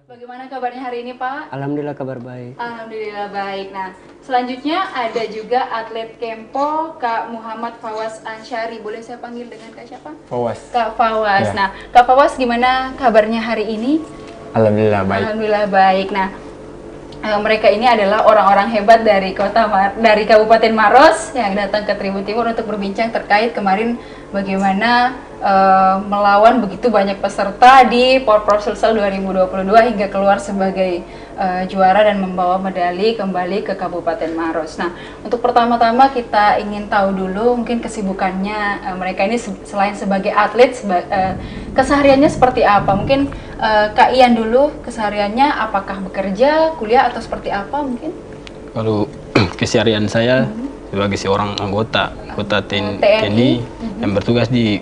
Bagaimana kabarnya hari ini, Pak? Alhamdulillah kabar baik. Alhamdulillah baik. Nah, selanjutnya ada juga atlet Kempo, Kak Muhammad Fawaz Ansyari. Boleh saya panggil dengan Kak siapa? Fawaz. Kak Fawaz. Ya. Nah, Kak Fawaz gimana kabarnya hari ini? Alhamdulillah baik. Alhamdulillah baik. Nah, mereka ini adalah orang-orang hebat dari dari Kabupaten Maros yang datang ke Tribun Timur untuk berbincang terkait kemarin bagaimana melawan begitu banyak peserta di Porprov Sulsel 2022 hingga keluar sebagai juara dan membawa medali kembali ke Kabupaten Maros. Nah, untuk pertama-tama kita ingin tahu dulu mungkin kesibukannya mereka ini selain sebagai atlet, kesehariannya seperti apa? Mungkin Kak Ian dulu, kesehariannya apakah bekerja, kuliah atau seperti apa mungkin? Kalau keseharian saya sebagai seorang anggota TNI yang bertugas di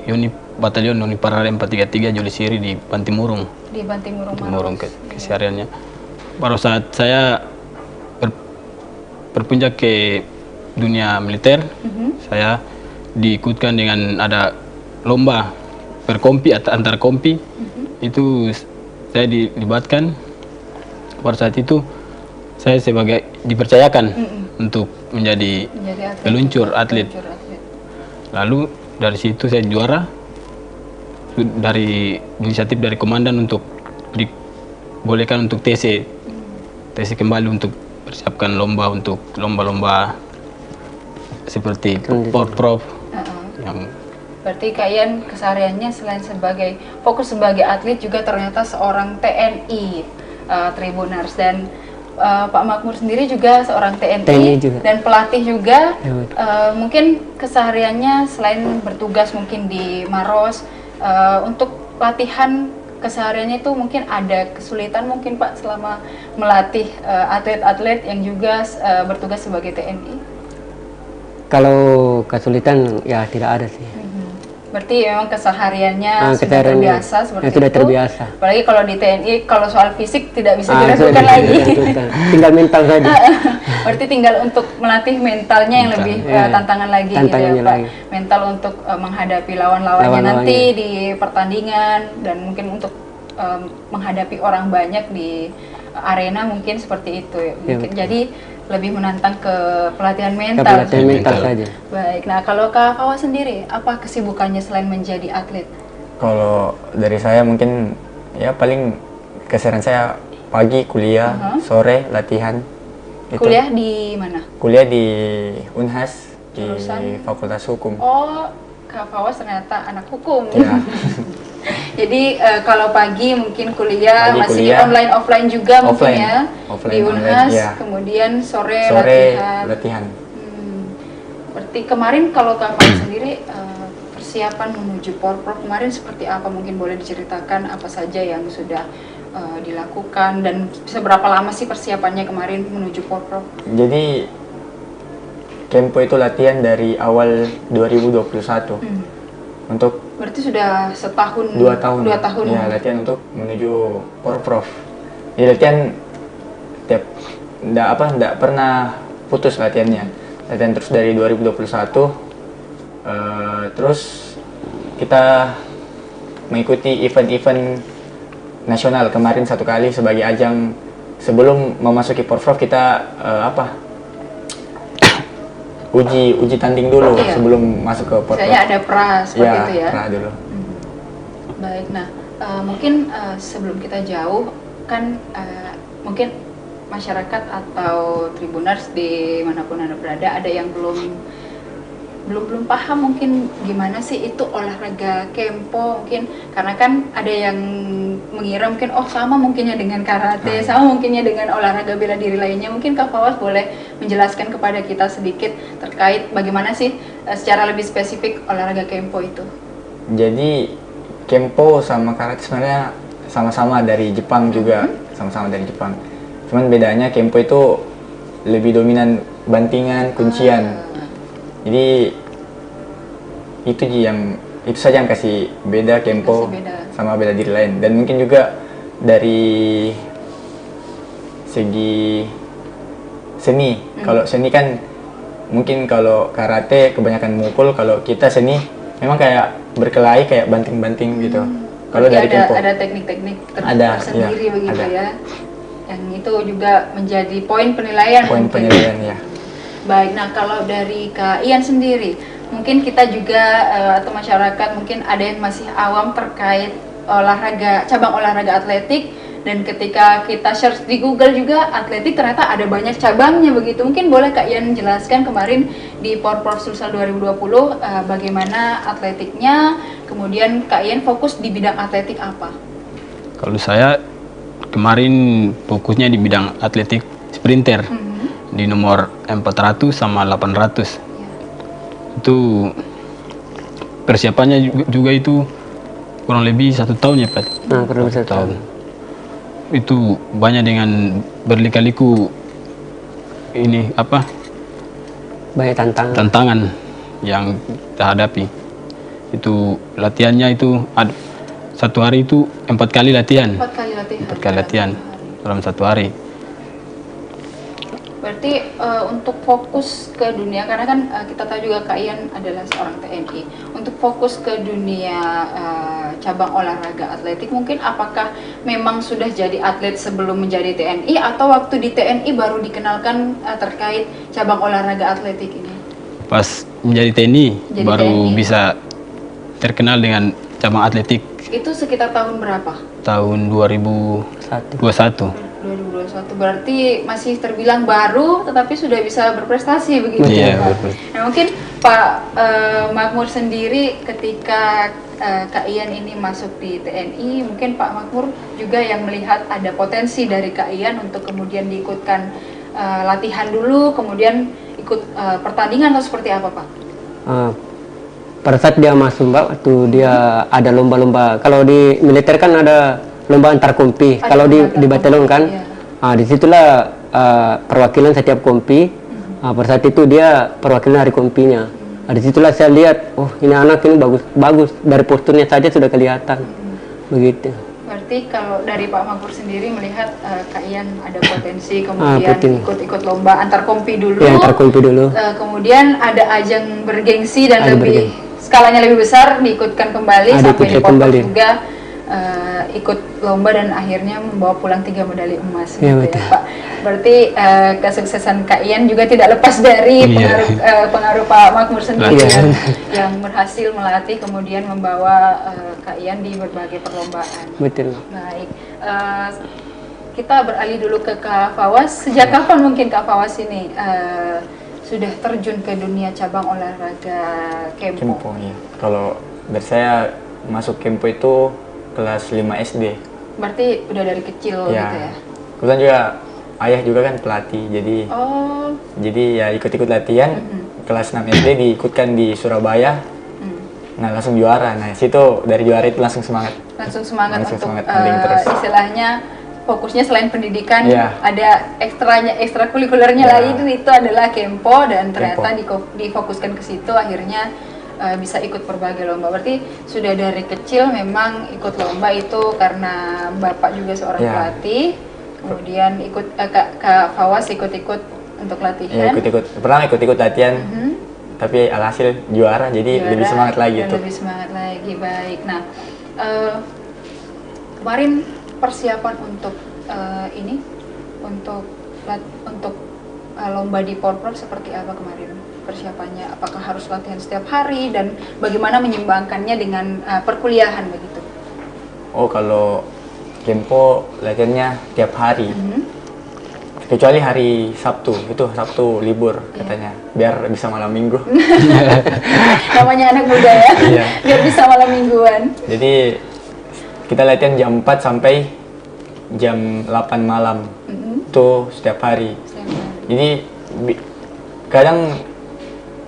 Batalion Uniparada 433 Jolisiri di Bantimurung. Di Bantimurung Maros. Kesehariannya. Pada saat saya berpindah ke dunia militer, saya diikutkan dengan ada lomba berkompi antar kompi. Itu saya dilibatkan. Pada saat itu saya sebagai dipercayakan untuk menjadi peluncur atlet. Lalu dari situ saya juara dari inisiatif dari komandan untuk dibolehkan untuk TC kembali untuk persiapkan lomba untuk lomba-lomba seperti Porprov yang. Berarti Kak Ian kesehariannya selain fokus sebagai atlet juga ternyata seorang TNI Tribuners, dan Pak Makmur sendiri juga seorang TNI juga. Dan pelatih juga. Mungkin kesehariannya selain bertugas mungkin di Maros, untuk latihan kesehariannya itu mungkin ada kesulitan mungkin Pak selama melatih atlet-atlet yang juga bertugas sebagai TNI? Kalau kesulitan ya tidak ada sih. Berarti memang kesehariannya sudah terbiasa seperti itu. Sudah terbiasa. Apalagi kalau di TNI, kalau soal fisik tidak bisa diragukan lagi. Tinggal mental saja. Berarti tinggal untuk melatih mentalnya yang lebih tantangan lagi gitu ya Pak. Mental untuk menghadapi lawan-lawannya nanti di pertandingan, dan mungkin untuk menghadapi orang banyak di arena mungkin seperti itu ya. Mungkin jadi lebih menantang ke pelatihan mental. Pelatihan mental saja. Baik, nah kalau Kak Fawaz sendiri, apa kesibukannya selain menjadi atlet? Kalau dari saya mungkin ya paling keseharian saya pagi kuliah, sore latihan. Kuliah di mana? Kuliah di Unhas, di Fakultas Hukum. Oh, Kak Fawaz ternyata anak hukum. Ya. Jadi kalau pagi mungkin kuliah masih di online offline juga mungkin ya, di Unhas, kemudian sore latihan. Berarti kemarin kalau Kak Fawaz sendiri persiapan menuju Porprov kemarin seperti apa? Mungkin boleh diceritakan apa saja yang sudah dilakukan dan seberapa lama sih persiapannya kemarin menuju Porprov? Jadi Kempo itu latihan dari awal 2021 untuk. Berarti sudah setahun. 2 tahun. 2 tahun. Ya, latihan untuk menuju Porprov. Jadi latihan tidak pernah putus latihannya. Latihan terus dari 2021. Terus kita mengikuti event-event nasional kemarin 1 kali sebagai ajang sebelum memasuki Porprov. Kita uji tanding dulu sebelum masuk ke Porprov. Misalnya ada pra seperti itu ya. Pra dulu. Baik, nah mungkin sebelum kita jauh kan mungkin masyarakat atau Tribuners di manapun Anda berada ada yang belum paham mungkin gimana sih itu olahraga Kempo, mungkin karena kan ada yang mengira mungkin sama mungkinnya dengan karate, sama mungkinnya dengan olahraga bela diri lainnya. Mungkin Kak Fawaz boleh menjelaskan kepada kita sedikit terkait bagaimana sih secara lebih spesifik olahraga Kempo itu? Jadi Kempo sama karate sebenarnya sama-sama dari Jepang juga, sama-sama dari Jepang. Cuman bedanya Kempo itu lebih dominan bantingan, kuncian. Jadi itu saja yang kasih beda Kempo sama bela diri lain. Dan mungkin juga dari segi seni. Kalau seni kan mungkin kalau karate kebanyakan mukul, kalau kita seni memang kayak berkelahi, kayak banting-banting gitu. Kalau Berarti dari Kempo ada teknik-teknik Ada, tersendiri iya, begitu ada. ya. Yang itu juga menjadi poin penilaian. poin mungkin. penilaian ya. Baik, nah kalau dari Kak Ian sendiri, mungkin kita juga atau masyarakat mungkin ada yang masih awam terkait cabang olahraga atletik, dan ketika kita search di Google juga atletik ternyata ada banyak cabangnya begitu. Mungkin boleh Kak Ian jelaskan kemarin di Porprov Sulsel 2020 bagaimana atletiknya, kemudian Kak Ian fokus di bidang atletik apa? Kalau saya kemarin fokusnya di bidang atletik sprinter di nomor 400 sama 800. Itu persiapannya juga itu kurang lebih 1 tahun ya Pak. Nah, kurang lebih 1 tahun. Itu banyak dengan berliku-liku ini apa Banyak tantangan yang kita hadapi. Itu latihannya itu satu hari itu 4 kali latihan. 4 kali latihan. 4 kali latihan dalam 1 hari. Berarti untuk fokus ke dunia, karena kan kita tahu juga Kak Ian adalah seorang TNI. Untuk fokus ke dunia cabang olahraga atletik, mungkin apakah memang sudah jadi atlet sebelum menjadi TNI, atau waktu di TNI baru dikenalkan terkait cabang olahraga atletik ini? Pas menjadi TNI baru TNI. bisa terkenal dengan cabang atletik Itu sekitar tahun berapa? tahun 2021. 2021, berarti masih terbilang baru tetapi sudah bisa berprestasi begitu Iya, ya Pak? betul. Nah, mungkin Pak Makmur sendiri ketika Kak Ian ini masuk di TNI, mungkin Pak Makmur juga yang melihat ada potensi dari Kak Ian untuk kemudian diikutkan latihan dulu, kemudian ikut pertandingan, atau seperti apa Pak? Pada saat dia masuk Mbak, waktu dia ada lomba-lomba. Kalau di militer kan ada lomba antar kompi. Ada Kalau lomba di antar batalon kompi, kan, iya. disitulah perwakilan setiap kompi. Pada saat itu dia perwakilan dari kompinya. Disitulah saya lihat, oh ini anak ini bagus, dari posturnya saja sudah kelihatan. Begitu. Berarti kalau dari Pak Makmur sendiri melihat Kak Ian ada potensi, kemudian betul. ikut-ikut lomba antar kompi dulu. Ya, antar kompi dulu. Kemudian ada ajang bergengsi dan Ada lebih skalanya lebih besar, diikutkan kembali sampai di diikutkan Porprov kembali. juga ikut lomba dan akhirnya membawa pulang 3 medali emas Ya, gitu betul. ya Pak. Berarti kesuksesan Kak Ian juga tidak lepas dari Iya. pengaruh Pak Makmur sendiri Iya. yang berhasil melatih kemudian membawa Kak Ian di berbagai perlombaan. Betul. Baik, kita beralih dulu ke Kak Fawas. Sejak kapan mungkin Kak Fawas ini sudah terjun ke dunia cabang olahraga Kempo? Kempo ya. Kalau dari saya masuk Kempo itu kelas 5 SD. Berarti udah dari kecil gitu ya? Kebetulan juga ayah juga kan pelatih, Oh, jadi ya ikut-ikut latihan. Kelas 6 SD diikutkan di Surabaya. Nah langsung juara. Nah situ dari juara itu langsung semangat. langsung semangat Langsung untuk semangat tanding terus. istilahnya fokusnya selain pendidikan Iya. ada ekstrakurikulernya Iya. lagi, itu adalah Kempo, dan ternyata Kempo. difokuskan ke situ akhirnya bisa ikut berbagai lomba. Berarti sudah dari kecil memang ikut lomba itu karena Bapak juga seorang Iya. pelatih, kemudian ikut Kak Fawas ikut-ikut untuk Ya latihan. pernah ikut-ikut latihan. Tapi alhasil juara, jadi lebih Juara semangat lagi dan tuh. lebih semangat lagi. Baik. Nah, kemarin persiapan untuk ini untuk lomba di Porprov seperti apa kemarin persiapannya? Apakah harus latihan setiap hari, dan bagaimana menyeimbangkannya dengan perkuliahan begitu? Oh kalau Kempo latihannya tiap hari. Kecuali hari Sabtu, itu Sabtu libur katanya, biar bisa malam minggu. Namanya anak muda ya, Iya. biar bisa malam mingguan. Jadi kita latihan jam 4 sampai jam 8 malam. Itu setiap hari. Jadi kadang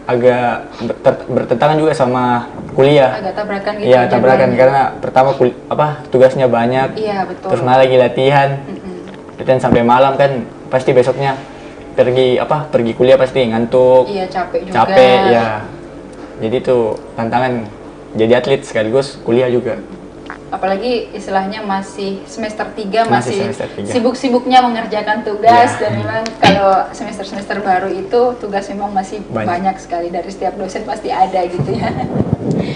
agak bertentangan juga sama kuliah. Agak tabrakan gitu. Iya, tabrakan jadwalnya. karena pertama tugasnya banyak. Iya, betul. Terus malah lagi latihan. Latihan sampai malam kan, pasti besoknya pergi kuliah pasti ngantuk. Iya, capek juga. Capek ya. Jadi itu tantangan jadi atlet sekaligus kuliah juga. Apalagi istilahnya masih semester 3, Masih masih semester 3. sibuk-sibuknya mengerjakan tugas. Ya. Dan memang kalau semester-semester baru itu tugas memang masih Banyak. banyak sekali, dari setiap dosen pasti ada gitu ya.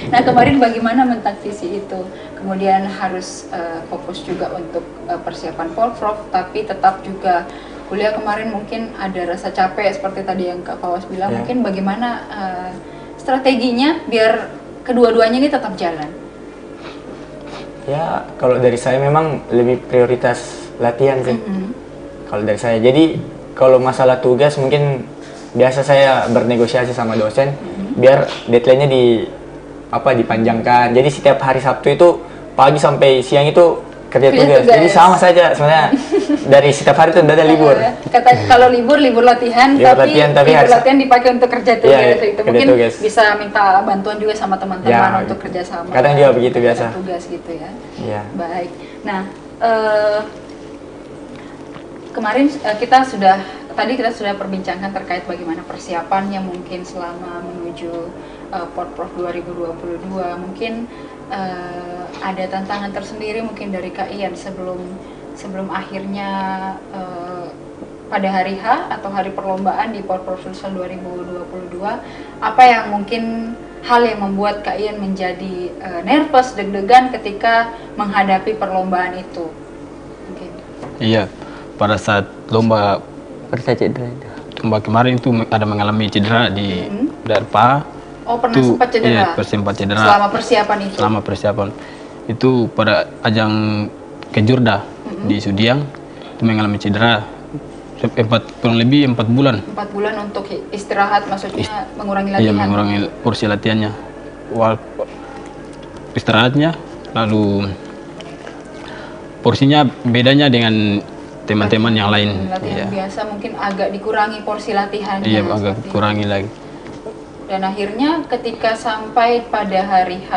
Nah kemarin bagaimana mentaktisi itu? Kemudian harus fokus juga untuk persiapan Porprov, tapi tetap juga kuliah kemarin mungkin ada rasa capek seperti tadi yang Kak Fawas bilang. Mungkin bagaimana strateginya biar kedua-duanya ini tetap jalan? Ya kalau dari saya memang lebih prioritas latihan sih. Kalau dari saya, jadi kalau masalah tugas mungkin biasa saya bernegosiasi sama dosen biar deadline-nya dipanjangkan. Jadi setiap hari Sabtu itu pagi sampai siang itu kerja tugas. Jadi sama saja sebenarnya. Dari setiap hari itu tidak ada libur. Kalau libur latihan, tapi libur latihan dipakai untuk kerja tugas. Itu mungkin tugas. bisa minta bantuan juga sama teman-teman untuk kerja sama. Kadang juga begitu biasa. Tugas gitu ya. Iya. Baik. Nah, kemarin kita sudah perbincangkan terkait bagaimana persiapannya mungkin selama menuju Porprov 2022. Mungkin ada tantangan tersendiri mungkin dari Kak Ian sebelum akhirnya pada hari H atau hari perlombaan di Porprov Sulsel 2022. Apa yang mungkin hal yang membuat Kak Ian menjadi nervous, deg-degan ketika menghadapi perlombaan itu? Mungkin. Iya, pada saat lomba kemarin itu ada mengalami cedera di paha. Oh, pernah sempat cedera? Iya, sempat cedera. Selama persiapan itu? Selama persiapan. Itu pada ajang Kejurda di Sudiang, itu mengalami cedera. Kurang lebih 4 bulan. 4 bulan untuk istirahat, maksudnya mengurangi latihan? Iya, mengurangi porsi latihannya. Istirahatnya, lalu porsinya bedanya dengan teman-teman yang lain. Latihan biasa mungkin agak dikurangi porsi latihannya. Iya, agak kurangi lagi. Dan akhirnya ketika sampai pada hari H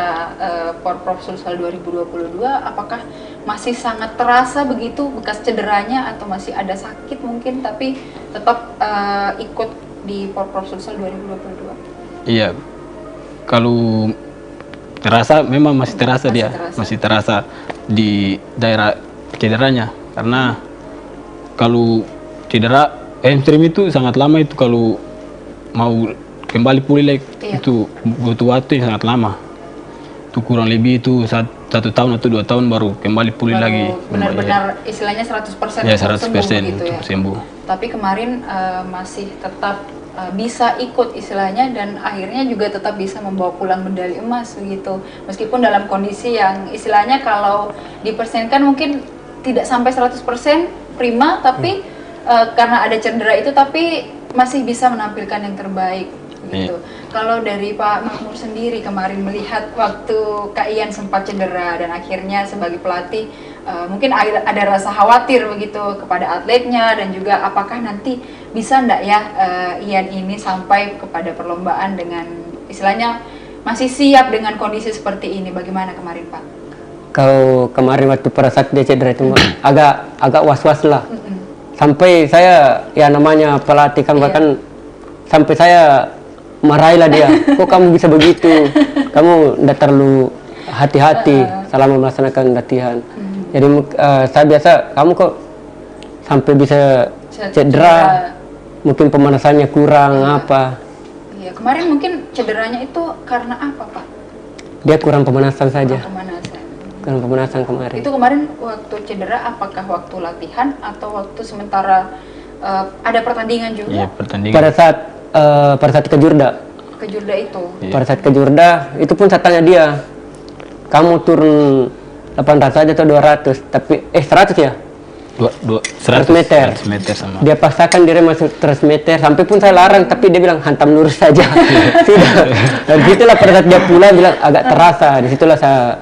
Porprov Sulsel 2022, apakah masih sangat terasa begitu bekas cederanya atau masih ada sakit mungkin tapi tetap ikut di Porprov Sulsel 2022? Iya, kalau terasa memang masih terasa masih terasa di daerah cederanya, karena kalau cedera hamstring itu sangat lama, itu kalau mau kembali pulih lagi itu butuh waktu yang sangat lama. Itu kurang lebih itu 1 tahun atau 2 tahun baru kembali pulih lagi. Benar-benar istilahnya 100% ya, 100% gitu untuk sembuh. Tapi kemarin masih tetap bisa ikut istilahnya dan akhirnya juga tetap bisa membawa pulang medali emas begitu. Meskipun dalam kondisi yang istilahnya kalau dipersenkan mungkin tidak sampai 100% prima, tapi karena ada cedera itu tapi masih bisa menampilkan yang terbaik. Gitu. Kalau dari Pak Makmur sendiri kemarin melihat waktu Kak Ian sempat cedera dan akhirnya sebagai pelatih mungkin ada rasa khawatir begitu kepada atletnya dan juga apakah nanti bisa enggak ya Ian ini sampai kepada perlombaan dengan istilahnya masih siap dengan kondisi seperti ini. Bagaimana kemarin Pak? Kalau kemarin waktu pada saat dia cedera itu agak was-was lah. Sampai saya ya namanya pelatih kan bahkan sampai saya marahilah dia, kok kamu bisa begitu, kamu tidak terlalu hati-hati selama melaksanakan latihan. Jadi saya biasa, kamu kok sampai bisa cedera, mungkin pemanasannya kurang apa. Iya, kemarin mungkin cederanya itu karena apa Pak? Dia kurang pemanasan saja. Kurang pemanasan kemarin. Itu kemarin waktu cedera apakah waktu latihan atau waktu sementara ada pertandingan juga? Iya, pertandingan. Pada saat ke Jurda itu. Pada saat ke Jurda itu pun saya tanya dia, kamu turun 800 saja atau 200? Tapi 100 ya? 100 meter. 100 meter sama. Dia paksakan diri masuk 100 meter, sampai pun saya larang, tapi dia bilang hantam lurus saja. Sudah. Dan disitulah pada saat dia pulang bilang agak terasa. Disitulah saya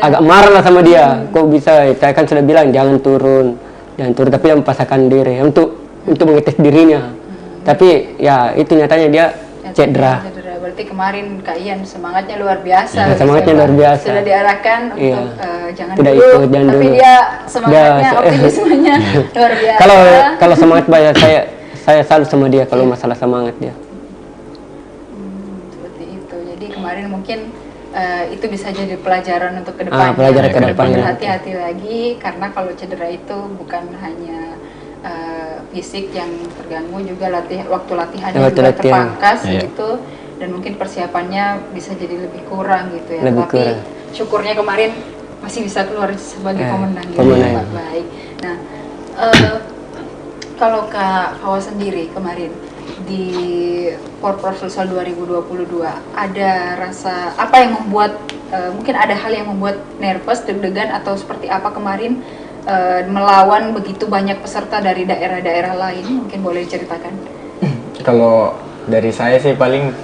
agak marah lah sama dia. Kok bisa? Saya kan sudah bilang jangan turun, tapi dia memaksakan diri untuk mengetes dirinya. Tapi ya itu nyatanya dia cedera. Berarti kemarin Kak Ian semangatnya luar biasa. Ya, semangatnya luar biasa. Sudah diarahkan untuk jangan tidak dulu, ikut, tapi dulu. Dia semangatnya, optimismenya luar biasa. Kalau semangat banyak saya salut sama dia kalau masalah semangat dia. Seperti itu. Jadi kemarin mungkin itu bisa jadi pelajaran untuk kedepannya. Pelajaran kedepannya. Hati-hati lagi karena kalau cedera itu bukan hanya fisik yang terganggu, juga waktu latihannya juga terpangkas gitu. dan mungkin persiapannya bisa jadi lebih kurang gitu ya. Lebih Tapi kurang. syukurnya kemarin masih bisa keluar sebagai pemenang gitu. pemenang. Pak. Baik. Nah, kalau Kak Fawas sendiri kemarin di Porprov Sulsel 2022 ada rasa apa yang membuat mungkin ada hal yang membuat nervous, deg-degan atau seperti apa kemarin melawan begitu banyak peserta dari daerah-daerah lain, mungkin boleh diceritakan? Kalau dari saya sih paling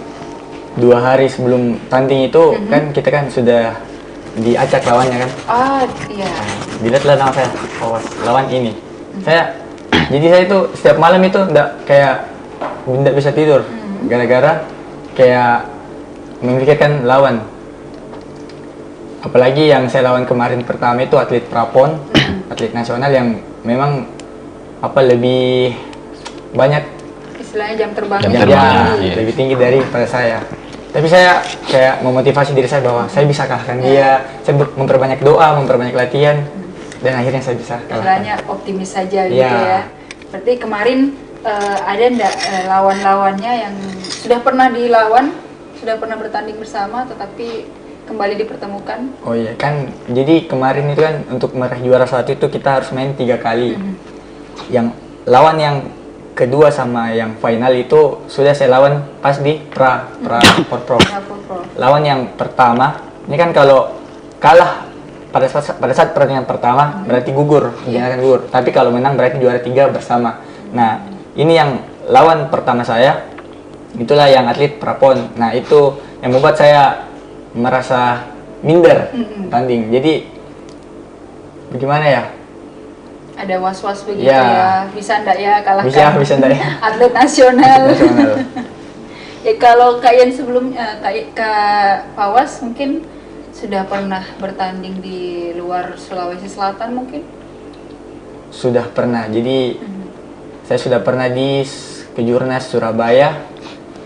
2 hari sebelum tanding itu kan kita kan sudah diacak lawannya kan. Ah, iya. Dilihatlah nama saya, awas lawan ini. Jadi saya itu setiap malam itu nggak bisa tidur gara-gara kayak memikirkan lawan. Apalagi yang saya lawan kemarin pertama itu atlet prapon, atlet nasional yang memang lebih banyak Istilahnya jam terbangnya Jam ya, terbangnya, iya. lebih tinggi daripada saya. Tapi saya kayak memotivasi diri saya bahwa saya bisa kalahkan dia. Saya memperbanyak doa, memperbanyak latihan, dan akhirnya saya bisa istilahnya kalahkan. optimis saja gitu Iya. ya. Berarti kemarin ada enggak lawan-lawannya yang sudah pernah dilawan, sudah pernah bertanding bersama tetapi kembali dipertemukan? Oh iya kan, jadi kemarin itu kan untuk meraih juara 1 itu kita harus main 3 kali. Yang lawan yang kedua sama yang final itu sudah saya lawan pas di Porprov. Porprov. Lawan yang pertama, ini kan kalau kalah pada saat pertandingan pertama berarti gugur, dinyatakan gugur. Tapi kalau menang berarti juara 3 bersama. Nah, ini yang lawan pertama saya, itulah yang atlet prapon. Nah, itu yang membuat saya merasa minder tanding. Jadi bagaimana ya? Ada was-was begitu Ya. ya. Bisa enggak ya kalahkan Bisa enggak ya? atlet nasional? Nasional. Ya kalau Kak Ian sebelumnya, Kak Fawas mungkin sudah pernah bertanding di luar Sulawesi Selatan mungkin? Sudah pernah. Jadi saya sudah pernah di Kejurnas Surabaya,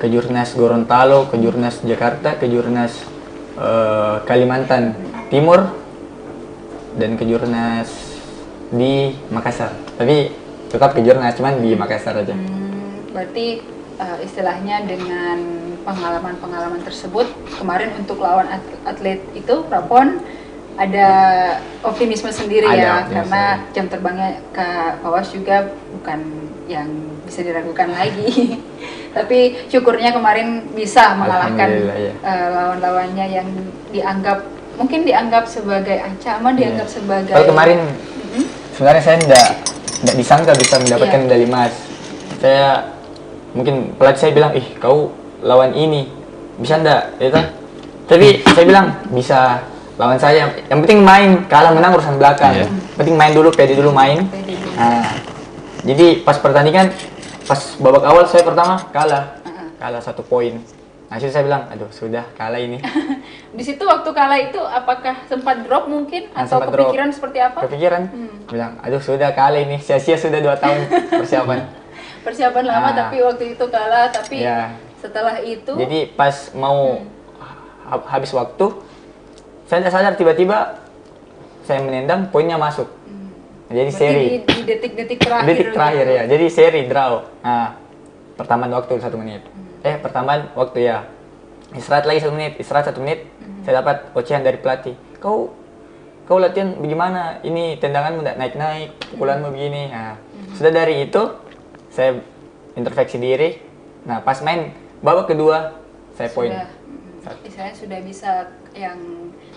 Kejurnas Gorontalo, Kejurnas Jakarta, Kejurnas Kalimantan Timur, dan Kejurnas di Makassar. Tapi tetap Kejurnas, cuman di Makassar aja. Berarti istilahnya dengan pengalaman-pengalaman tersebut Hmm. kemarin untuk lawan atlet itu prapon ada optimisme sendiri Ada ya, optimisme. karena jam terbangnya Kak Fawas juga bukan yang bisa diragukan lagi. Tapi syukurnya kemarin bisa mengalahkan Alhamdulillah, ya. lawan-lawannya yang mungkin dianggap sebagai ancaman, dianggap sebagai Kalau kemarin sebenarnya saya tidak disangka bisa mendapatkan Iya. medali emas. Saya mungkin pelatih saya bilang, kau lawan ini bisa ndak? Gitu. Tapi saya bilang bisa lawan saya. Yang penting main, kalah menang urusan belakang. Iya. Penting main dulu, pede dulu main. Pede dulu. Nah, jadi pas pertandingan, pas babak awal saya pertama kalah 1 poin. Nah, situ saya bilang, aduh sudah kalah ini. Di situ waktu kalah itu apakah sempat drop mungkin Nah, atau sempat drop. kepikiran seperti apa? Kepikiran, bilang, aduh sudah kalah ini, sia-sia sudah 2 tahun persiapan. Persiapan lama Ah. tapi waktu itu kalah, tapi Iya. setelah itu Jadi pas mau habis waktu, saya tidak sadar tiba-tiba saya menendang, poinnya masuk. Jadi berarti seri, di detik-detik terakhir. detik terakhir gitu. ya. Jadi seri draw. Nah, pertambahan waktu 1 menit. Pertambahan waktu ya. Istirahat lagi 1 menit, istirahat 1 menit. Saya dapat ocehan dari pelatih. Kau latihan bagaimana? Ini tendanganmu tidak naik-naik, pukulanmu begini. Nah, sudah dari itu saya introspeksi diri. Nah, pas main babak kedua saya poin. Istilahnya sudah bisa yang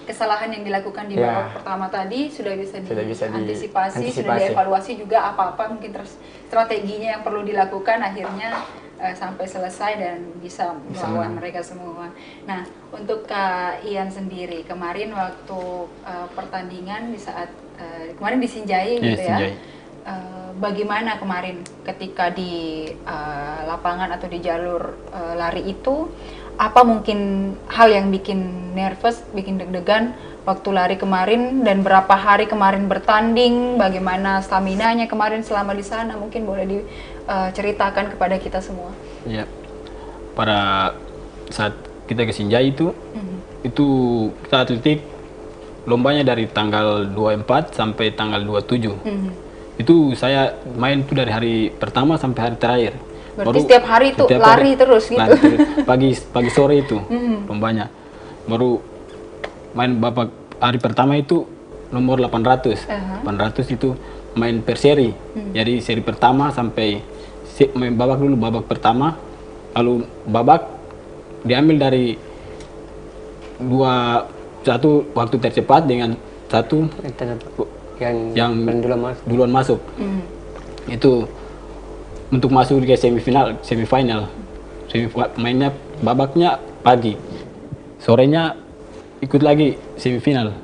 kesalahan yang dilakukan di Ya. babak pertama tadi sudah bisa diantisipasi. sudah dievaluasi juga apa-apa mungkin strateginya yang perlu dilakukan akhirnya sampai selesai dan bisa melawan mereka semua. Nah, untuk Kak Ian sendiri kemarin waktu pertandingan di saat kemarin di Sinjai Iya, gitu ya. Sinjai. Bagaimana kemarin ketika di lapangan atau di jalur lari itu, apa mungkin hal yang bikin nervous, bikin deg-degan waktu lari kemarin, dan berapa hari kemarin bertanding, bagaimana staminanya kemarin selama di sana, mungkin boleh diceritakan kepada kita semua. Ya, pada saat kita ke Sinjai itu kita atletik lombanya dari tanggal 24 sampai tanggal 27. Itu saya main tuh dari hari pertama sampai hari terakhir. Berarti setiap hari itu lari terus gitu. Lari terus. Pagi sore itu lombanya. Baru main babak hari pertama itu nomor 800. 800 itu main per seri. Jadi seri pertama sampai main babak dulu, babak pertama. Lalu babak diambil dari satu waktu tercepat dengan satu yang duluan masuk. Itu untuk masuk ke semifinal. Mainnya babaknya pagi, sorenya ikut lagi semifinal.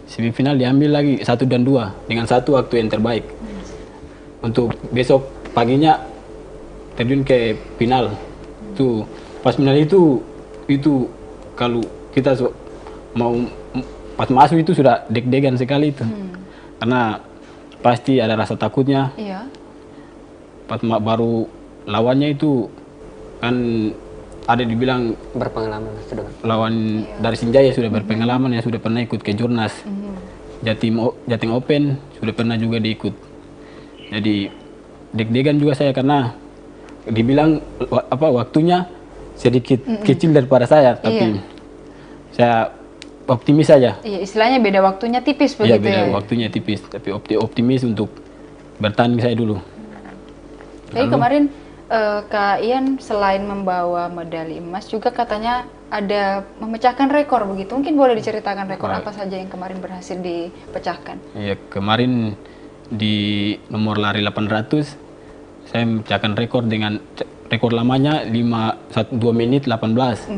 Semifinal diambil lagi 1 dan 2 dengan satu waktu yang terbaik. Untuk besok paginya terjun ke final. Tuh pas final itu kalau kita mau pas masuk itu sudah deg-degan sekali itu. Karena pasti ada rasa takutnya. Iya. Pas baru lawannya itu kan ada dibilang Berpengalaman sudah. lawan dari Sinjaya sudah berpengalaman, ya sudah pernah ikut ke Jurnas. Jatim Open sudah pernah juga diikut. Jadi deg-degan juga saya karena dibilang waktunya sedikit kecil daripada saya, tapi saya optimis saja. Iya, istilahnya beda waktunya tipis Iya, begitu beda ya. waktunya tipis, tapi optimis untuk bertanding saya dulu. Tapi kemarin Kak Ian selain membawa medali emas juga katanya ada memecahkan rekor begitu. Mungkin boleh diceritakan rekor apa saja yang kemarin berhasil dipecahkan? Iya, kemarin di nomor lari 800 saya memecahkan rekor dengan rekor lamanya 2 menit 18.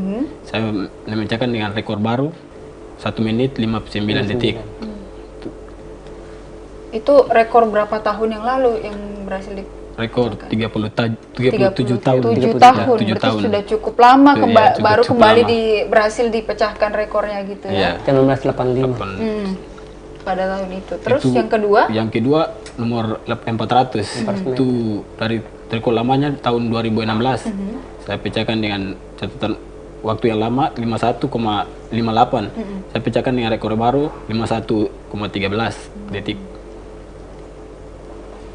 Saya memecahkan dengan rekor baru 1 menit 59 detik. Itu rekor berapa tahun yang lalu yang berhasil Rekor 37 tahun. 7 tahun. 7 Berarti tahun. sudah cukup lama Iya, baru cukup kembali lama. berhasil dipecahkan rekornya gitu ya. Iya. 1985. Pada tahun itu. Terus Itu yang kedua? Yang kedua nomor 400. Itu dari rekor lamanya tahun 2016. Saya pecahkan dengan catatan waktu yang lama 51,58. Saya pecahkan dengan rekor baru 51,13 detik.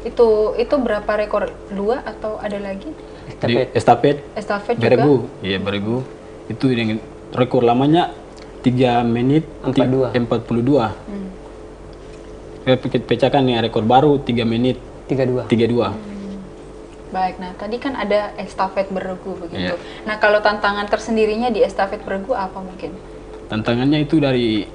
Itu berapa rekor? 2 atau ada lagi? Di estafet Estafet juga? beregu. Iya, beregu. Itu dengan rekor lamanya 3 menit 42. Saya pecahkan dengan rekor baru 3 menit 32. Baik, nah tadi kan ada estafet beregu begitu. Iya. Nah kalau tantangan tersendirinya di estafet beregu apa mungkin? Tantangannya itu dari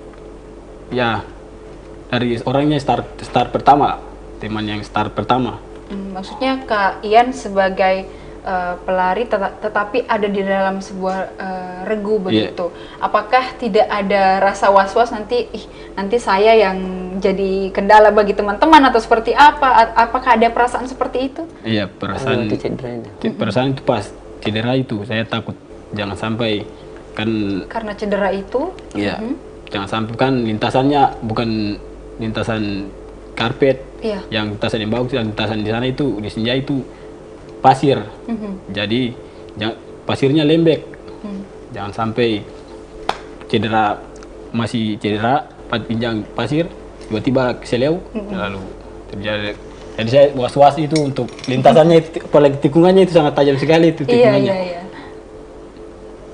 orangnya start pertama, teman yang start pertama. Maksudnya Kak Ian sebagai pelari tetapi ada di dalam sebuah regu begitu. Apakah tidak ada rasa was-was nanti saya yang jadi kendala bagi teman-teman atau seperti apa? Apakah ada perasaan seperti itu? Iya, perasaan itu pas cedera itu saya takut jangan sampai kan Karena cedera itu? iya. Jangan sampai kan lintasannya bukan lintasan karpet. Iya. Yang lintasan yang bagus, yang lintasan di sana itu di Sinjai itu pasir. Jadi pasirnya lembek. Jangan sampai masih cedera pinjang pasir tiba-tiba keseleo lalu terjadi. Jadi saya was-was itu untuk lintasannya itu, apalagi tikungannya itu sangat tajam sekali itu tikungannya. Iya.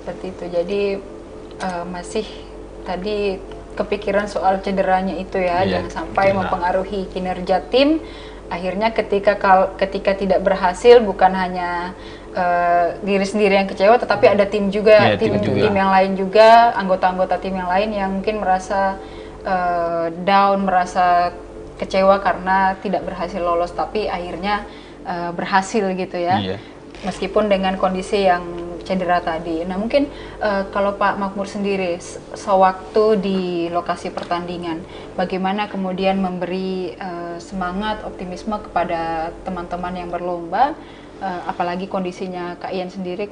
Seperti itu. Jadi masih tadi kepikiran soal cederanya itu ya, Iya, jangan sampai cedera. mempengaruhi kinerja tim. Akhirnya ketika tidak berhasil bukan hanya diri sendiri yang kecewa, tetapi ada tim juga, Iya, tim juga. tim yang lain juga, anggota-anggota tim yang lain yang mungkin merasa down, merasa kecewa karena tidak berhasil lolos, tapi akhirnya berhasil gitu ya. Iya. Meskipun dengan kondisi yang cedera tadi. Nah mungkin kalau Pak Makmur sendiri sewaktu di lokasi pertandingan, bagaimana kemudian memberi semangat, optimisme kepada teman-teman yang berlomba, apalagi kondisinya Kak Ian sendiri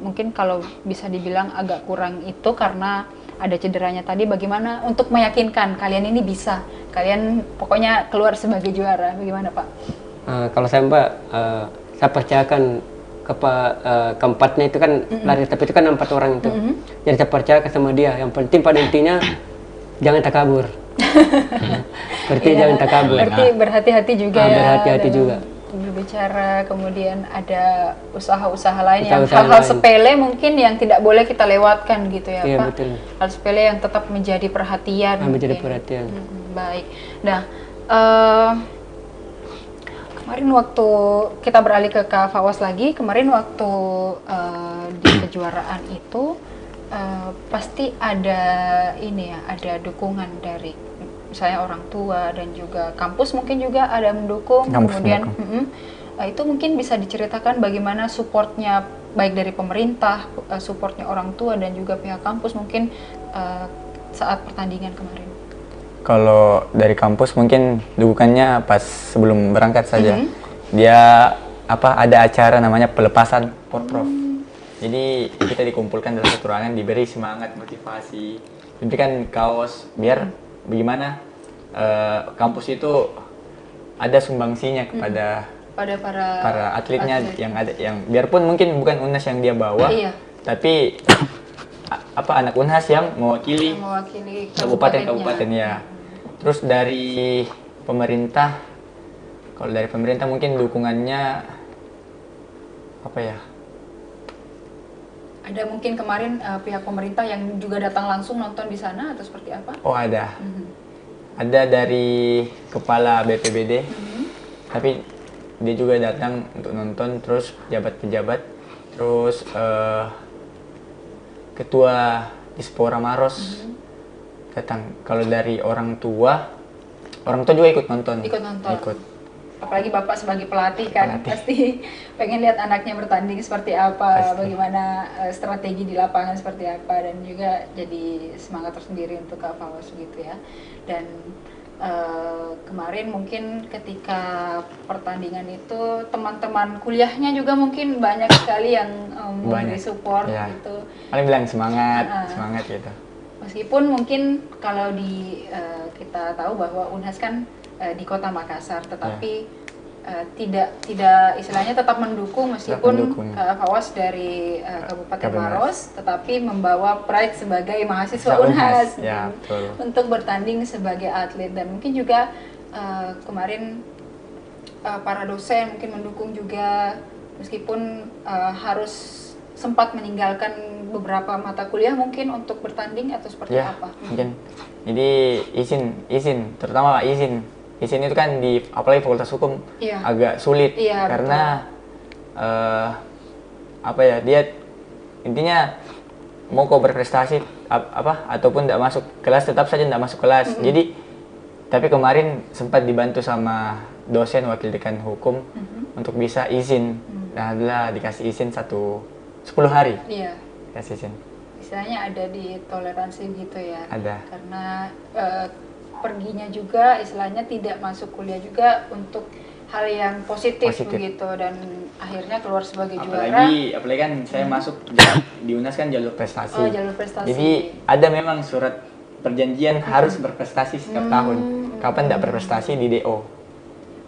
mungkin kalau bisa dibilang agak kurang itu karena ada cederanya tadi, bagaimana untuk meyakinkan kalian ini bisa, kalian pokoknya keluar sebagai juara, bagaimana Pak? Kalau saya Mbak, saya percayakan keempatnya itu kan lari tapi itu kan 4 orang itu. Jadi saya percaya sama dia. Yang penting pada intinya jangan takabur. Berarti jangan takabur. Berarti berhati-hati juga ya. Berhati-hati juga. berbicara, kemudian ada usaha-usaha lain yang Usaha-usaha hal-hal lain. sepele mungkin yang tidak boleh kita lewatkan gitu ya Iya, Pak. betul. Hal sepele yang tetap menjadi perhatian. Menjadi mungkin. perhatian. Baik. Nah, kemarin waktu kita beralih ke Kak Fawaz lagi, kemarin waktu di kejuaraan itu pasti ada ini ya, ada dukungan dari misalnya orang tua dan juga kampus mungkin juga ada mendukung. Kampus Kemudian mendukung. itu mungkin bisa diceritakan bagaimana supportnya baik dari pemerintah, supportnya orang tua dan juga pihak kampus mungkin saat pertandingan kemarin. Kalau dari kampus mungkin dukungannya pas sebelum berangkat saja. Dia ada acara namanya pelepasan porprov. Jadi kita dikumpulkan dalam satu ruangan, diberi semangat, motivasi, diberikan kaos biar bagaimana kampus itu ada sumbangsinya kepada Pada para atletnya yang ada, yang biarpun mungkin bukan UNHAS yang dia bawa, Iya. tapi anak UNHAS yang mewakili mewakili kabupaten ya. Terus dari pemerintah, kalau dari pemerintah mungkin dukungannya apa ya? Ada mungkin kemarin pihak pemerintah yang juga datang langsung nonton di sana atau seperti apa? Oh ada, ada dari kepala BPBD, tapi dia juga datang untuk nonton, terus pejabat-pejabat, terus ketua Dispora Maros datang. Kalau dari orang tua juga ikut nonton. Ikut nonton. Ikut. Apalagi Bapak sebagai pelatih kan Pelatih. pasti pengen lihat anaknya bertanding seperti apa, Pasti. bagaimana strategi di lapangan seperti apa, dan juga jadi semangat tersendiri untuk Kak Fawaz gitu ya. Dan kemarin mungkin ketika pertandingan itu teman-teman kuliahnya juga mungkin banyak sekali yang memberi support Ya. gitu. Paling bilang semangat, semangat gitu. Meskipun mungkin kalau kita tahu bahwa UNHAS kan di Kota Makassar, tetapi tidak istilahnya tetap mendukung meskipun mendukung. Fawaz dari Kabupaten Kabupaten Maros, tetapi membawa pride sebagai mahasiswa Mahasiswa UNHAS Ya, betul. untuk bertanding sebagai atlet. Dan mungkin juga kemarin para dosen mungkin mendukung juga, meskipun harus sempat meninggalkan beberapa mata kuliah mungkin untuk bertanding atau seperti Ya, apa? mungkin. Jadi izin, terutama izin itu kan di apalagi Fakultas Hukum Iya. agak sulit Iya, karena dia intinya mau kau berprestasi ataupun tidak masuk kelas, tetap saja tidak masuk kelas. Jadi tapi kemarin sempat dibantu sama dosen wakil dekan hukum untuk bisa izin. Nah, adalah dikasih izin 10 hari. Iya. Kasih izin. Istilahnya ada di toleransi gitu ya. Ada. Karena perginya juga istilahnya tidak masuk kuliah juga untuk hal yang positif. Begitu, dan akhirnya keluar sebagai juara. Apalagi kan saya masuk di UNHAS kan jalur prestasi. Oh, jalur prestasi. Jadi ada memang surat perjanjian harus berprestasi setiap tahun. Kapan tidak berprestasi di DO.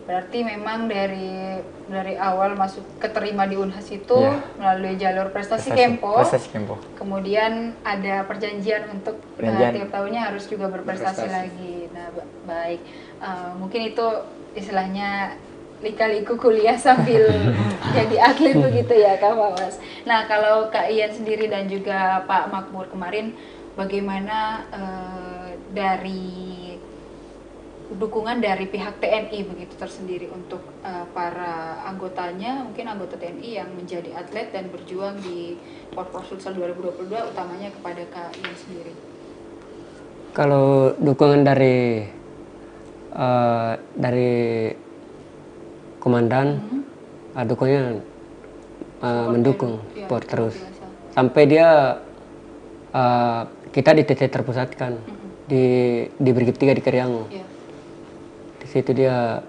Berarti memang dari awal masuk keterima di UNHAS itu Iya. melalui jalur prestasi Kempo. Prestasi Kempo. Kemudian ada perjanjian untuk tiap tahunnya harus juga berprestasi lagi. Nah, baik. Mungkin itu istilahnya lika-liku kuliah sambil jadi atlet begitu ya Kak Fawaz. Nah, kalau Kak Ian sendiri dan juga Pak Makmur kemarin, bagaimana dari dukungan dari pihak TNI begitu tersendiri untuk para anggotanya, mungkin anggota TNI yang menjadi atlet dan berjuang di Porprov Sulsel 2022, utamanya kepada Kak Ian sendiri? Kalau dukungan dari komandan, dukungannya mendukung Ya, support terus biasa. sampai dia kita di TC terpusatkan di Brigif 3 di Keriango. Ya. Di situ dia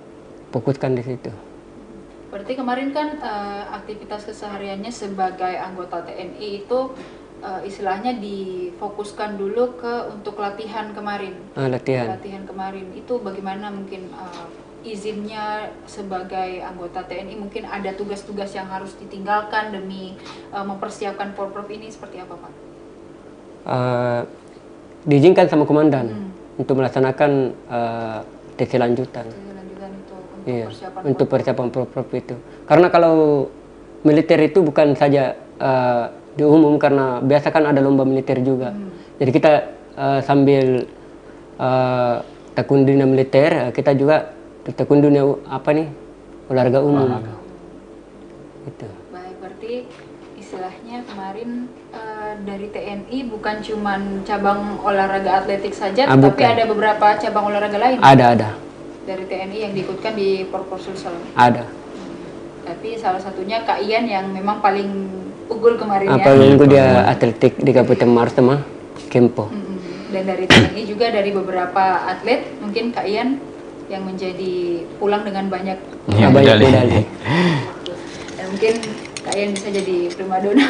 fokuskan di situ. Berarti kemarin kan aktivitas kesehariannya sebagai anggota TNI itu istilahnya difokuskan dulu untuk latihan kemarin. Latihan. Latihan kemarin itu bagaimana mungkin izinnya sebagai anggota TNI, mungkin ada tugas-tugas yang harus ditinggalkan demi mempersiapkan Porprov ini seperti apa Pak? Diizinkan sama komandan untuk melaksanakan TC lanjutan. Lanjutan itu Iya, persiapan untuk persiapan Porprov itu. Karena kalau militer itu bukan saja diumum, karena biasa kan ada lomba militer juga. Jadi kita sambil tekun dunia militer, kita juga tekun dunia olahraga umum. Gitu. Baik, berarti istilahnya kemarin dari TNI bukan cuman cabang olahraga atletik saja, tapi bukan. ada beberapa cabang olahraga lain Ada. dari TNI yang diikutkan di Porprov Sulsel. Ada. Tapi salah satunya Kak Ian yang memang paling unggul kemarin ya. Apa minggu dia atletik di Kabupaten Maros sama Kempo. Dan dari TNI juga dari beberapa atlet, mungkin Kak Ian yang menjadi pulang dengan banyak Iya, banyak medali. medali. dan mungkin Kak Ian bisa jadi primadona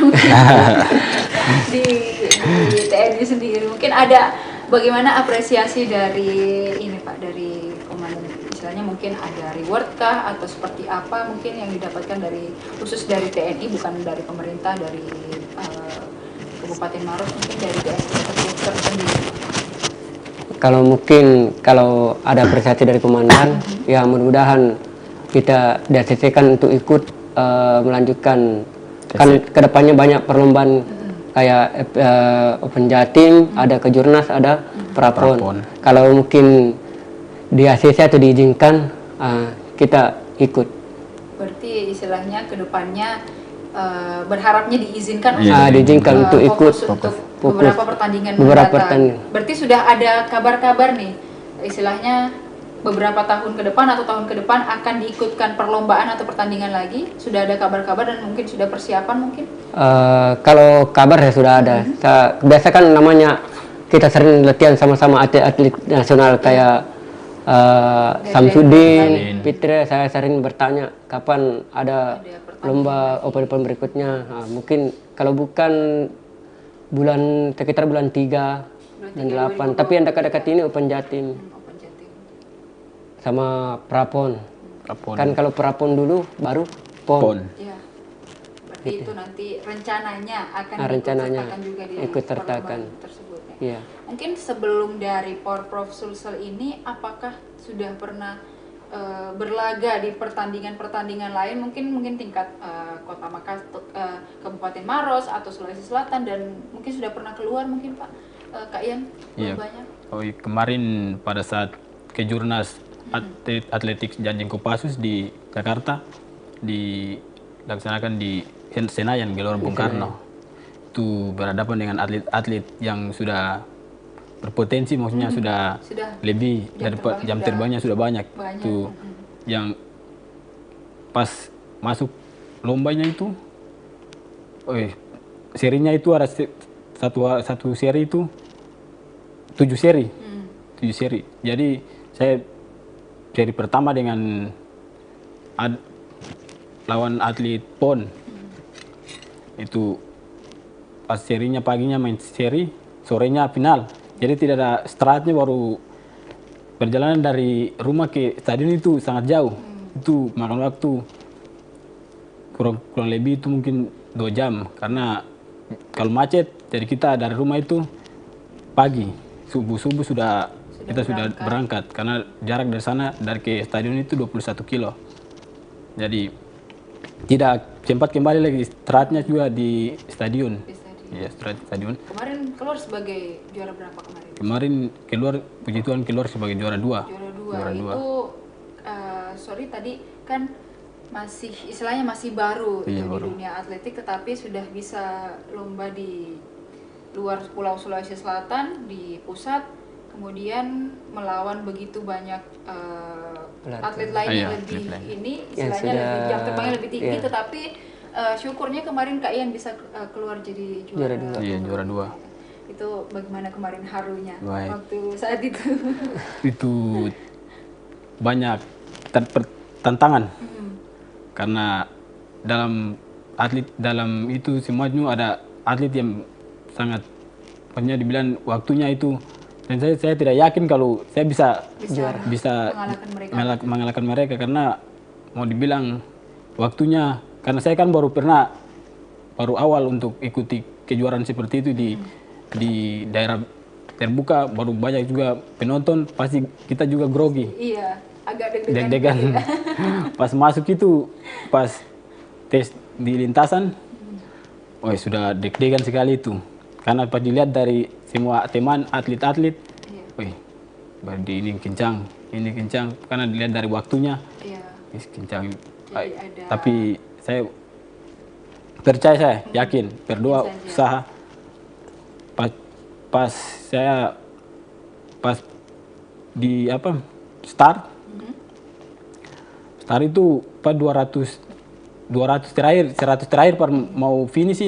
di TNI sendiri. Mungkin ada bagaimana apresiasi dari ini Pak, dari komandan, istilahnya mungkin ada reward kah atau seperti apa mungkin yang didapatkan dari khusus dari TNI, bukan dari pemerintah, dari Kabupaten Maros, mungkin dari TNI tersendiri. Kalau ada apresiasi dari komandan, ya mudah-mudahan kita diasesikan untuk ikut melanjutkan. Kan kedepannya banyak perlombaan kayak Open Jatim, ada Kejurnas, ada Prapon. Prapon. Kalau mungkin di ACC atau diizinkan, kita ikut. Berarti istilahnya kedepannya berharapnya diizinkan Diizinkan untuk ikut. fokus untuk Fokus. beberapa pertandingan Beberapa mendatang. pertandingan. Berarti sudah ada kabar-kabar nih, istilahnya beberapa tahun ke depan atau tahun ke depan akan diikutkan perlombaan atau pertandingan lagi. Sudah ada kabar-kabar dan mungkin sudah persiapan mungkin? Kalau kabar ya sudah ada. Biasa kan namanya kita sering latihan sama-sama atlet-atlet nasional kayak Samsudin, Fitri. Saya sering bertanya kapan ada lomba Open berikutnya. Mungkin kalau bukan sekitar bulan 3 dan 8. Tapi yang dekat-dekat ini Open Jatim Open Jatim. sama Prapon. Prapon. Kan kalau Prapon dulu baru Pon. PON. Ya. Berarti itu nanti rencananya akan rencananya diikut-sertakan juga di ikut sertakan. perlombaan tersebut ya. Iya. Mungkin sebelum dari Porprov Sulsel ini, apakah sudah pernah berlaga di pertandingan-pertandingan lain, mungkin tingkat Kota Makassar, Kabupaten Maros atau Sulawesi Selatan, dan mungkin sudah pernah keluar mungkin Pak Kak Ian Iya. lombanya? Kemarin pada saat Kejurnas Atletik Janjing Kopassus di Jakarta dilaksanakan di Senayan, Gelora Bung Karno. Itu berhadapan dengan atlet-atlet yang sudah berpotensi, maksudnya sudah lebih daripada jam terbangnya sudah banyak. Itu yang pas masuk lombanya itu, serinya itu ada satu seri itu 7 seri. 7 seri. Jadi saya seri pertama dengan lawan atlet PON. Itu pas serinya paginya main seri, sorenya final. Jadi tidak ada stratnya, baru perjalanan dari rumah ke stadion itu sangat jauh. Itu makan waktu kurang lebih itu mungkin 2 jam, karena kalau macet, jadi kita dari rumah itu pagi, subuh kita sudah berangkat, karena jarak dari sana dari ke stadion itu 21 kilo. Jadi tidak sempat kembali lagi, istirahatnya juga di stadion. Iya, istirahat di stadion. Kemarin keluar sebagai juara berapa kemarin? Kemarin puji Tuhan keluar sebagai juara 2. Juara 2. Itu sorry tadi kan masih istilahnya masih baru di dunia atletik, tetapi sudah bisa lomba di luar Pulau Sulawesi Selatan, di pusat, kemudian melawan begitu banyak atlet lain yang lebih ini istilahnya lebih jam terbangnya lebih tinggi, tetapi syukurnya kemarin Kak Ian bisa keluar jadi juara 2. Iya, juara 2. Itu bagaimana kemarin harunya waktu saat itu? Itu banyak tantangan. Karena dalam itu semuanya ada atlet yang sangat banyak dibilang waktunya itu, dan saya tidak yakin kalau saya bisa mengalahkan mereka, karena mau dibilang waktunya, karena saya kan baru awal untuk ikuti kejuaraan seperti itu di daerah terbuka, baru banyak juga penonton, pasti kita juga grogi. Iya. Agak deg-degan. deg-degan. Pas masuk itu, pas tes di lintasan, oh sudah deg-degan sekali itu. Karena pas dilihat dari semua teman atlet-atlet, wih, berarti ini kencang, karena dilihat dari waktunya, Iya. kencang. Jadi ada- Tapi saya percaya, saya yakin, berdoa, Yakin saja. usaha. Pas saya di apa start itu pas 200 terakhir, 100 terakhir mau finish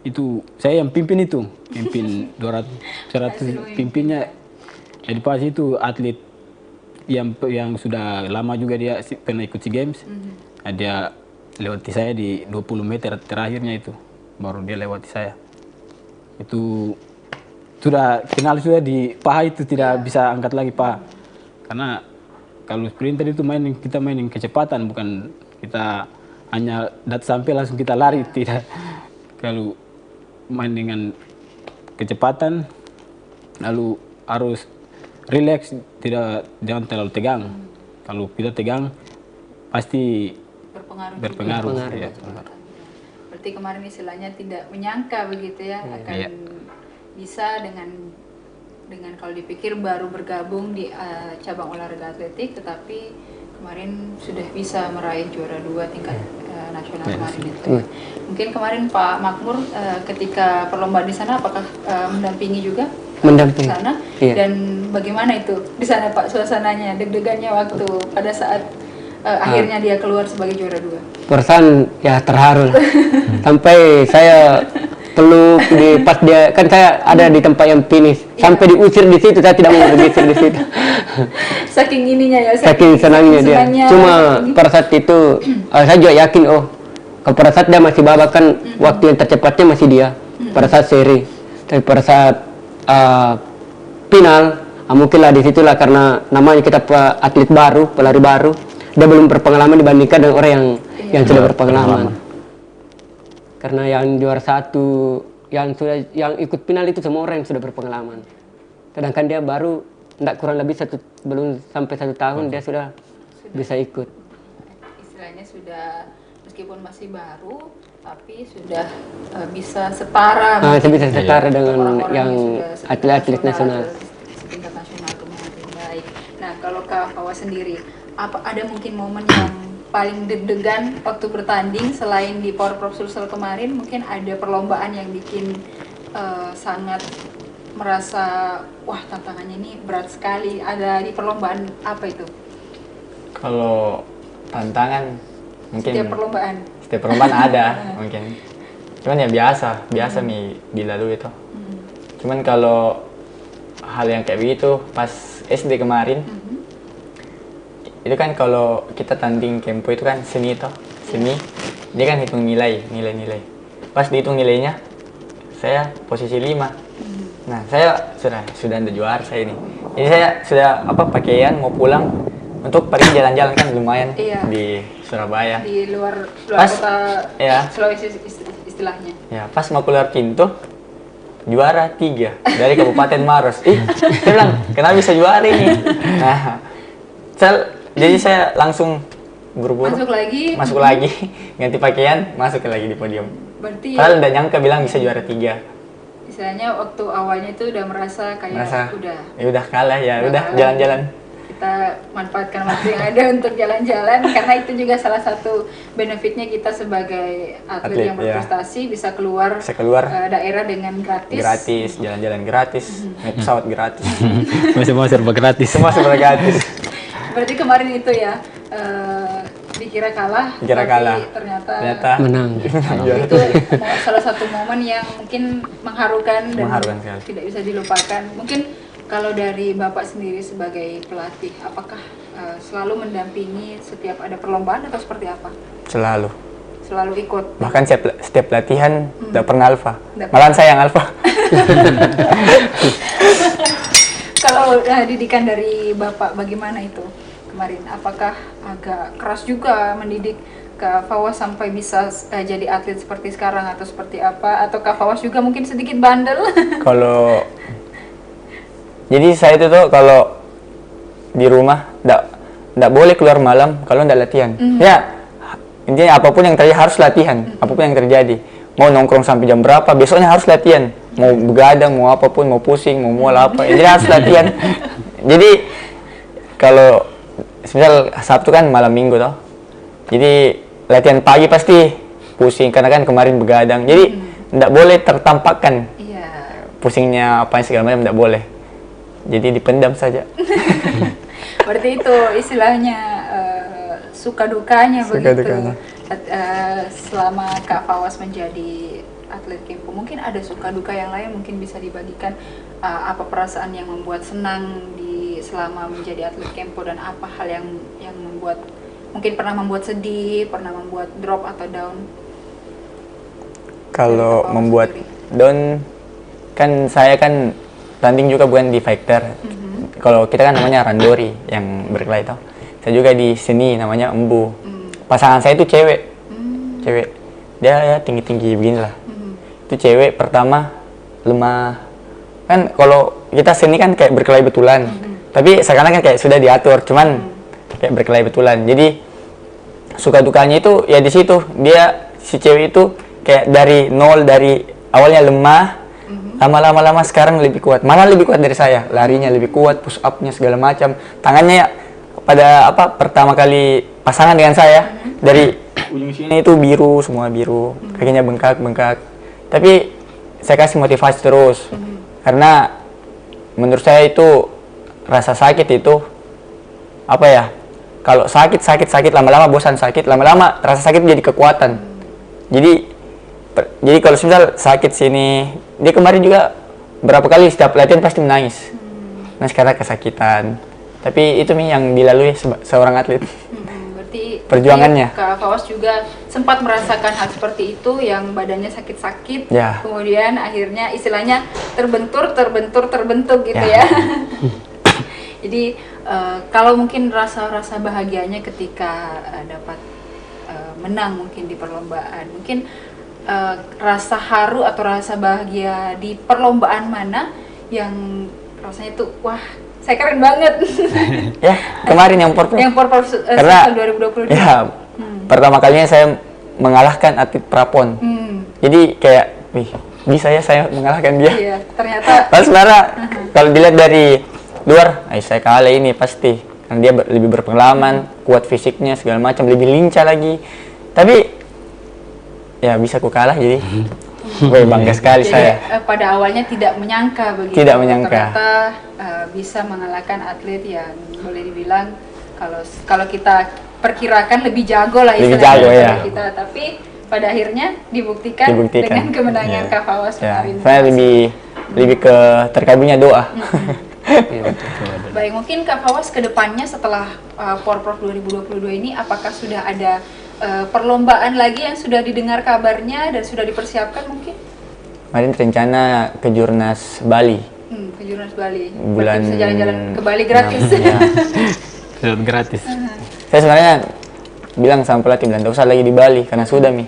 itu saya yang pimpin 200 100 pimpinnya. Jadi pas itu atlet yang sudah lama juga dia pernah ikut SEA Games, dia lewati saya di 20 meter terakhirnya itu, baru dia lewati saya. Itu sudah kenal sudah di paha itu, tidak bisa angkat lagi paha. Karena kalau sprinter itu kita mainin kecepatan, bukan kita hanya sampai langsung kita lari, tidak. Kalau main dengan kecepatan, lalu harus relax, jangan terlalu tegang. Kalau kita tegang pasti berpengaruh. Ya. Berarti kemarin istilahnya tidak menyangka begitu ya akan Iya. bisa dengan kalau dipikir baru bergabung di cabang olahraga atletik, tetapi kemarin sudah bisa meraih juara 2 tingkat nasional kemarin itu. Mungkin kemarin Pak Makmur ketika perlombaan di sana apakah mendampingi juga Mendampingi. ke sana? Iya. Dan bagaimana itu di sana Pak suasananya, deg-degannya waktu pada saat akhirnya dia keluar sebagai juara 2? Perasaan ya terharu. Sampai saya peluk pas dia, kan saya ada di tempat yang finish. Sampai diusir di situ, saya tidak mau bergeser di situ. Saking ininya ya, Saking senangnya dia. Cuma pada saat itu saya juga yakin, kalau pada saat dia masih babak kan waktu yang tercepatnya masih dia pada saat seri. Tapi pada saat final, mungkinlah disitulah karena namanya kita atlet baru, pelari baru, dia belum berpengalaman dibandingkan dengan orang yang sudah berpengalaman. Karena yang juara 1, yang ikut final itu semua orang yang sudah berpengalaman. Sedangkan dia baru tidak kurang lebih belum sampai 1 tahun dia sudah bisa ikut. Istilahnya sudah meskipun masih baru tapi sudah bisa setara. Saya bisa setara dengan orang-orang yang sudah atlet-atlet nasional. Setingkat nasional kemarin. Baik. Nah, kalau Kak Fawa sendiri, ada mungkin momen yang paling deg-degan waktu bertanding selain di Power Prop Sulsel kemarin? Mungkin ada perlombaan yang bikin sangat merasa wah tantangannya ini berat sekali. Ada di perlombaan apa itu? Kalau tantangan mungkin Setiap perlombaan ada mungkin. Cuman ya biasa nih dilalui itu. Cuman kalau hal yang kayak begitu pas SD kemarin, itu kan kalau kita tanding kempo itu kan semi, dia kan hitung nilai. Pas dihitung nilainya, saya posisi 5. Nah, saya sudah ada juara saya ini. Jadi saya sudah pakaian mau pulang untuk pergi jalan-jalan kan lumayan di Surabaya. Di luar Pas, kota ya. Sulawesi istilahnya. Ya, pas mau keluar pintu, juara 3 dari Kabupaten Maros. Saya bilang, kenapa bisa juara ini? Nah, jadi saya langsung buru-buru masuk lagi, ganti pakaian, masuk lagi di podium. Berarti Padahal udah nyangka bilang bisa juara 3. istilahnya waktu awalnya itu udah merasa kayak udah kalah ya, udah jalan-jalan. Kita manfaatkan waktu yang ada untuk jalan-jalan karena itu juga salah satu benefitnya kita sebagai atlet yang berprestasi bisa keluar daerah dengan gratis, jalan-jalan gratis, naik pesawat gratis, Semua serba gratis. semua gratis. Berarti kemarin itu ya dikira kalah, tapi ternyata Menang. itu salah satu momen yang mungkin mengharukan dan Sekali. tidak bisa dilupakan. Mungkin kalau dari Bapak sendiri sebagai pelatih, apakah selalu mendampingi setiap ada perlombaan atau seperti apa? Selalu ikut. Bahkan setiap latihan tidak pernah alfa. Nggak Malahan saya yang alfa. Kalau didikan dari Bapak bagaimana itu kemarin? Apakah agak keras juga mendidik Kak Fawas sampai bisa jadi atlet seperti sekarang atau seperti apa? Atau Kak Fawas juga mungkin sedikit bandel? Jadi saya itu tuh kalau di rumah, nggak boleh keluar malam kalau nggak latihan. Ya, intinya apapun yang terjadi harus latihan, apapun yang terjadi. Mau nongkrong sampai jam berapa, besoknya harus latihan. Mau begadang, mau apapun, mau pusing, mau mual apa, intinya harus latihan. Jadi kalau misal Sabtu kan malam minggu toh, jadi latihan pagi pasti pusing karena kan kemarin begadang. Jadi nggak boleh tertampakkan Iya. pusingnya apa segala macam, nggak boleh. Jadi dipendam saja. Berarti itu istilahnya suka dukanya Suka begitu. dukanya. Selama Kak Fawas menjadi atlet Kempo, mungkin ada suka duka yang lain mungkin bisa dibagikan, apa perasaan yang membuat senang selama menjadi atlet Kempo dan apa hal yang membuat mungkin pernah membuat sedih, pernah membuat drop atau down. Kalau Dari Kak Fawas membuat sendiri. down, kan saya kan tanding juga bukan di fighter. Kalau kita kan namanya randori yang berkelahi toh. Saya juga di seni namanya embu. Pasangan saya itu cewek. Cewek. Dia ya tinggi-tinggi beginilah. Itu cewek pertama lemah. Kan kalau kita seni kan kayak berkelahi betulan. Tapi sekarang kan kayak sudah diatur, cuman kayak berkelahi betulan. Jadi suka dukanya itu ya di situ. Dia si cewek itu kayak dari nol, dari awalnya lemah, lama-lama sekarang lebih kuat, malah lebih kuat dari saya, larinya lebih kuat, push up-nya segala macam, tangannya pada pertama kali pasangan dengan saya dari ujung sini itu biru, semua biru, kakinya bengkak, tapi saya kasih motivasi terus, karena menurut saya itu rasa sakit itu kalau sakit lama-lama bosan sakit, lama-lama rasa sakit jadi kekuatan. Jadi kalau misal sakit sini, dia kemarin juga berapa kali setiap latihan pasti menangis. Nah sekarang kesakitan. Tapi itu yang dilalui seorang atlet. Berarti Perjuangannya. Kak Fawas juga sempat merasakan hal seperti itu, yang badannya sakit-sakit, Ya. kemudian akhirnya istilahnya terbentur gitu Ya. ya. Jadi kalau mungkin rasa bahagianya ketika dapat menang mungkin di perlombaan, mungkin rasa haru atau rasa bahagia di perlombaan mana yang rasanya tuh wah saya keren banget. Ya, kemarin yang porpor. Yang porpor Karena 2022. ya, pertama kalinya saya mengalahkan atlet prapon. Jadi kayak, wih, bisa ya saya mengalahkan dia. Iya, ternyata Pas sebenarnya kalau dilihat dari luar, saya kalah ini pasti. Karena dia lebih berpengalaman, kuat fisiknya segala macam, lebih lincah lagi. Tapi ya bisa ku kalah jadi. Wih, bangga sekali jadi, saya. pada awalnya tidak menyangka begitu. Tidak menyangka. Ternyata bisa mengalahkan atlet yang boleh dibilang kalau kita perkirakan lebih jago lah Lebih istilahnya jago, daripada ya. kita, tapi pada akhirnya dibuktikan. Dengan kemenangan Ya. Kak Fawas Ya, kemarin. saya lebih ke terkabulnya doa. Baik, mungkin Kak Fawas ke depannya setelah Porprov 2022 ini apakah sudah ada perlombaan lagi yang sudah didengar kabarnya dan sudah dipersiapkan mungkin? Kemarin rencana ke Jurnas Bali. Ke Jurnas Bali. Bulan Berarti bisa jalan-jalan ke Bali gratis. 6, ya. Sudah gratis. Saya sebenarnya bilang sama pelatih, bilang nggak usah lagi di Bali karena sudah mi.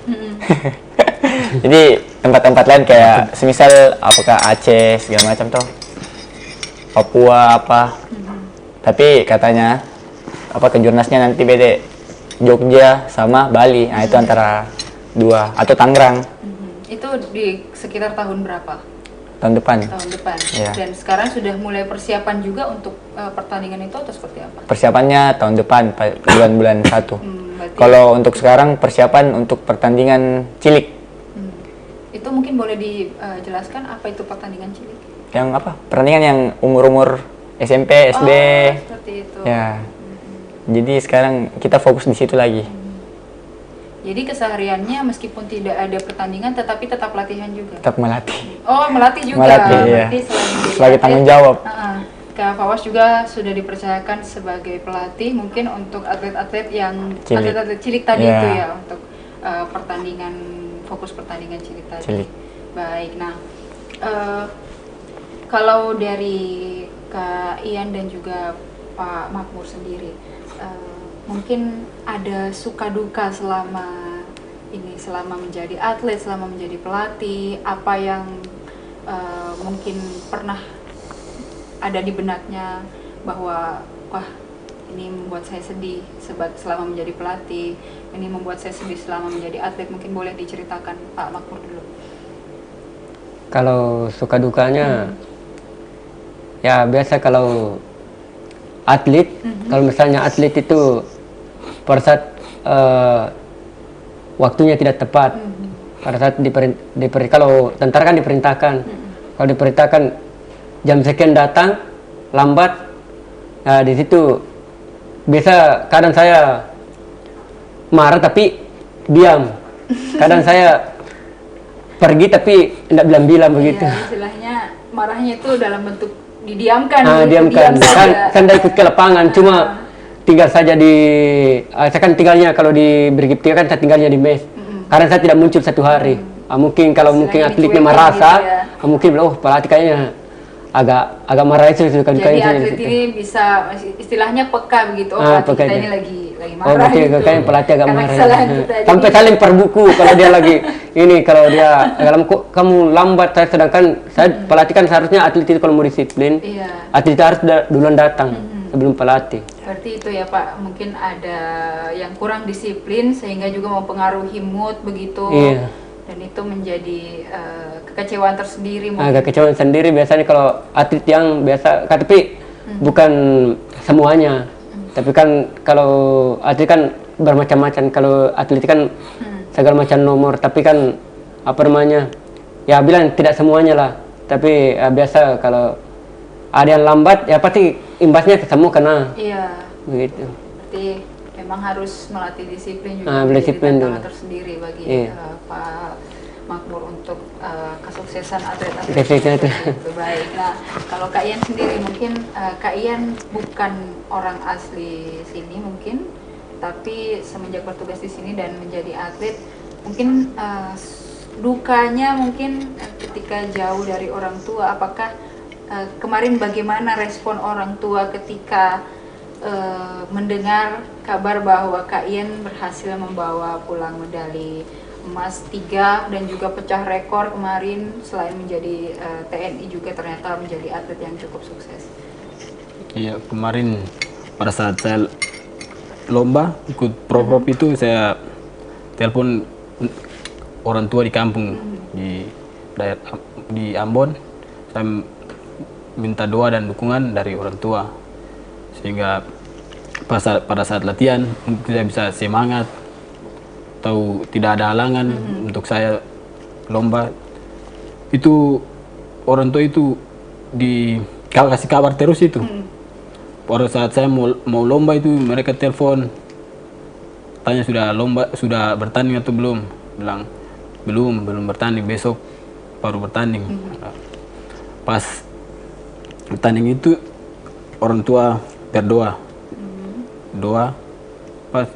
Jadi tempat-tempat lain kayak semisal apakah Aceh segala macam toh, Papua apa. Tapi katanya ke Jurnasnya nanti beda Jogja sama Bali. Nah itu antara dua atau Tangerang Itu di sekitar tahun berapa? tahun depan. Tahun depan. Iya. Dan sekarang sudah mulai persiapan juga untuk pertandingan itu atau seperti apa? Persiapannya tahun depan bulan-bulan 1. Berarti Kalau untuk sekarang persiapan untuk pertandingan cilik. itu mungkin boleh dijelaskan apa itu pertandingan cilik? Yang pertandingan yang umur-umur SMP, SD. Oh, seperti itu. Ya. Jadi sekarang kita fokus di situ lagi. Jadi kesehariannya meskipun tidak ada pertandingan tetapi tetap latihan juga. Tetap melatih. Oh, melatih juga. Melatih, iya. Berarti selain menjadi Sebagai atlet, tanggung jawab. Kak Fawas juga sudah dipercayakan sebagai pelatih mungkin untuk atlet-atlet yang Cilik. atlet-atlet cilik tadi Iya. itu ya, untuk fokus pertandingan cilik tadi. Cilik. Baik. Nah, kalau dari Kak Ian dan juga Pak Makmur sendiri, mungkin ada suka duka selama menjadi atlet, selama menjadi pelatih, apa yang mungkin pernah ada di benaknya bahwa wah ini membuat saya sedih selama menjadi pelatih, ini membuat saya sedih selama menjadi atlet? Mungkin boleh diceritakan Pak Makmur dulu. Kalau suka dukanya, ya biasa kalau atlet, kalau misalnya atlet itu pada saat waktunya tidak tepat, pada saat kalau tentara kan diperintahkan, kalau diperintahkan jam sekian datang, lambat, nah di situ biasa kadang saya marah tapi diam, kadang saya pergi tapi tidak bilang-bilang begitu. Iya, istilahnya marahnya itu dalam bentuk didiamkan. Diamkan. Kan saya ikut ke lapangan, cuma tinggal saja saya kan tinggalnya kalau di Brigip 3 kan saya tinggalnya di mes. Karena saya tidak muncul satu hari. Mungkin kalau mungkin atletnya merasa, gitu ya. mungkin pelatih kayaknya agak marah itu. Jadi atlet ini bisa istilahnya peka begitu. Pelatih kita ini lagi marah gitu. Kayaknya pelatih agak marah. Sampai Jadi saling per buku kalau dia lagi ini, kalau dia kok kamu lambat, sedangkan saya pelatih kan seharusnya atlet itu kalau mau disiplin, atlet itu harus duluan datang sebelum pelatih. Berarti itu ya Pak, mungkin ada yang kurang disiplin sehingga juga mempengaruhi mood begitu. Iya. Dan itu menjadi kekecewaan tersendiri mungkin. Agak kecewaan sendiri biasanya kalau atlet yang biasa, tapi bukan semuanya. Tapi kan kalau atlet kan bermacam-macam. Kalau atlet kan segala macam nomor, tapi kan apa namanya? Ya bilang tidak semuanya lah. Tapi biasa kalau ada yang lambat, ya pasti imbasnya ke semua kena. Iya. Begitu. Berarti memang harus melatih disiplin juga. Disiplin tantangan tersendiri bagi Pak Makmur untuk kesuksesan atlet-atlet itu. Baik. Nah, kalau Kak Ian sendiri mungkin Kak Ian bukan orang asli sini mungkin, tapi semenjak bertugas di sini dan menjadi atlet, mungkin dukanya mungkin ketika jauh dari orang tua. Apakah kemarin bagaimana respon orang tua ketika mendengar kabar bahwa Kak Ian berhasil membawa pulang medali emas 3 dan juga pecah rekor kemarin, selain menjadi TNI juga ternyata menjadi atlet yang cukup sukses? Iya, kemarin pada saat saya lomba ikut pro itu, saya telepon orang tua di kampung di Ambon. Saya minta doa dan dukungan dari orang tua sehingga pada saat latihan saya bisa semangat, atau tidak ada halangan untuk saya lomba. Itu orang tua itu kasih kabar terus itu. Pada saat saya mau lomba itu mereka telepon tanya sudah bertanding atau belum. Bilang belum bertanding, besok baru bertanding. Pas bertanding itu orang tua berdoa, doa. Pas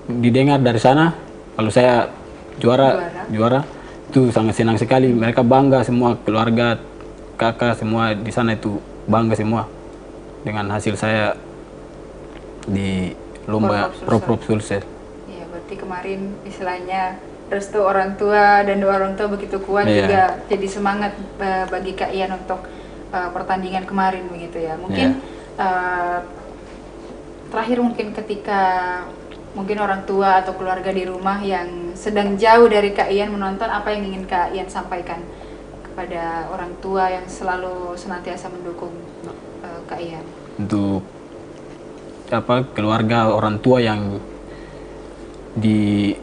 didengar dari sana kalau saya juara itu sangat senang sekali. Mereka bangga semua, keluarga, kakak semua di sana itu bangga semua dengan hasil saya di lomba Pro Sulsel. Iya, berarti kemarin istilahnya restu orang tua dan doa orang tua begitu kuat juga jadi semangat bagi Kak Ian untuk pertandingan kemarin begitu ya. Mungkin terakhir mungkin ketika mungkin orang tua atau keluarga di rumah yang sedang jauh dari Kak Ian menonton, apa yang ingin Kak Ian sampaikan kepada orang tua yang selalu senantiasa mendukung Kak Ian? Untuk keluarga orang tua yang di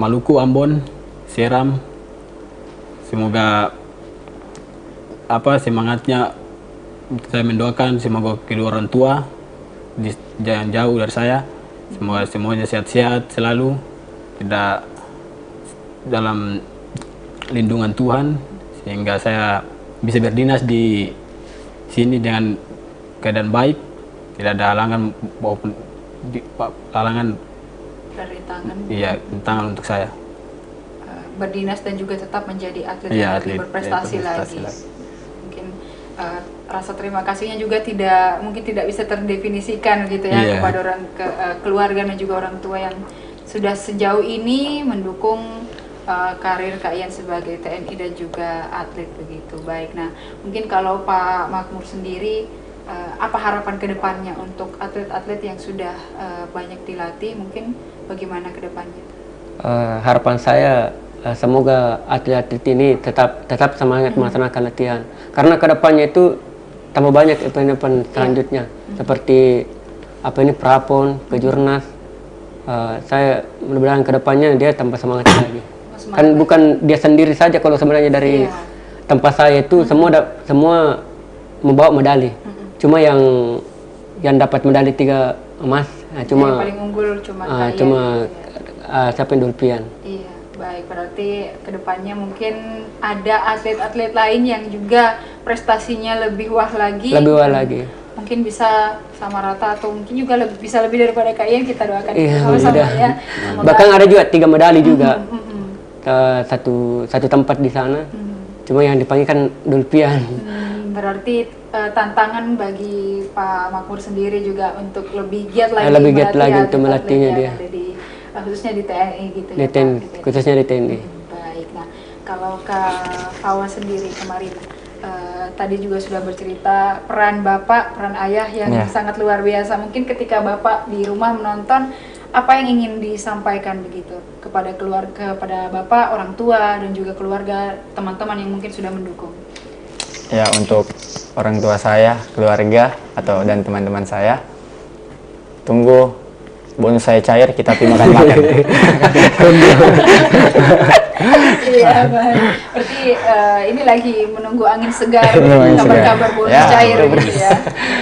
Maluku, Ambon, Seram, semoga semangatnya, saya mendoakan semoga kedua orang tua jangan jauh dari saya. Semoga semuanya sehat-sehat selalu, tidak dalam lindungan Tuhan, sehingga saya bisa berdinas di sini dengan keadaan baik, tidak ada halangan maupun halangan dari tangan. Iya, tangan untuk saya. Berdinas dan juga tetap menjadi atlet yang berprestasi lagi. Mungkin rasa terima kasihnya juga mungkin tidak bisa terdefinisikan gitu ya kepada keluarga dan juga orang tua yang sudah sejauh ini mendukung karir Kak Ian sebagai TNI dan juga atlet begitu. Baik, nah mungkin kalau Pak Makmur sendiri apa harapan kedepannya untuk atlet-atlet yang sudah banyak dilatih, mungkin bagaimana kedepannya? Harapan saya semoga atlet-atlet ini tetap semangat melaksanakan latihan, karena kedepannya itu tambah banyak event-event selanjutnya seperti Prapon, Kejurnas. Saya mudah-mudahan kedepannya dia tambah semangat lagi. Kan bukan dia sendiri saja, kalau sebenarnya dari tempat saya itu semua membawa medali. Cuma yang dapat medali 3 emas, cuma yang paling unggul cuma siapa Dolpian. Iya, baik, berarti kedepannya mungkin ada atlet-atlet lain yang juga prestasinya lebih wah lagi. Mungkin bisa sama rata atau mungkin juga bisa lebih daripada KIN, kita doakan sama-sama ya. Bahkan ada juga 3 medali juga. Satu tempat di sana. Cuma yang dipanggil kan Dolpian. Berarti tantangan bagi Pak Makmur sendiri juga untuk lebih giat lagi, untuk melatihnya dia. Khususnya di TNI gitu ya, khususnya di TNI. Baik, nah kalau Kak Fawas sendiri kemarin tadi juga sudah bercerita peran Bapak, peran Ayah yang sangat luar biasa. Mungkin ketika Bapak di rumah menonton, apa yang ingin disampaikan begitu kepada keluarga, kepada Bapak, orang tua, dan juga keluarga, teman-teman yang mungkin sudah mendukung? Ya, untuk orang tua saya, keluarga, dan teman-teman saya, tunggu bonus saya cair, kita pergi makan-makan. Iya, baik. Berarti ini lagi menunggu angin segar, kabar-kabar bonus cair gitu ya.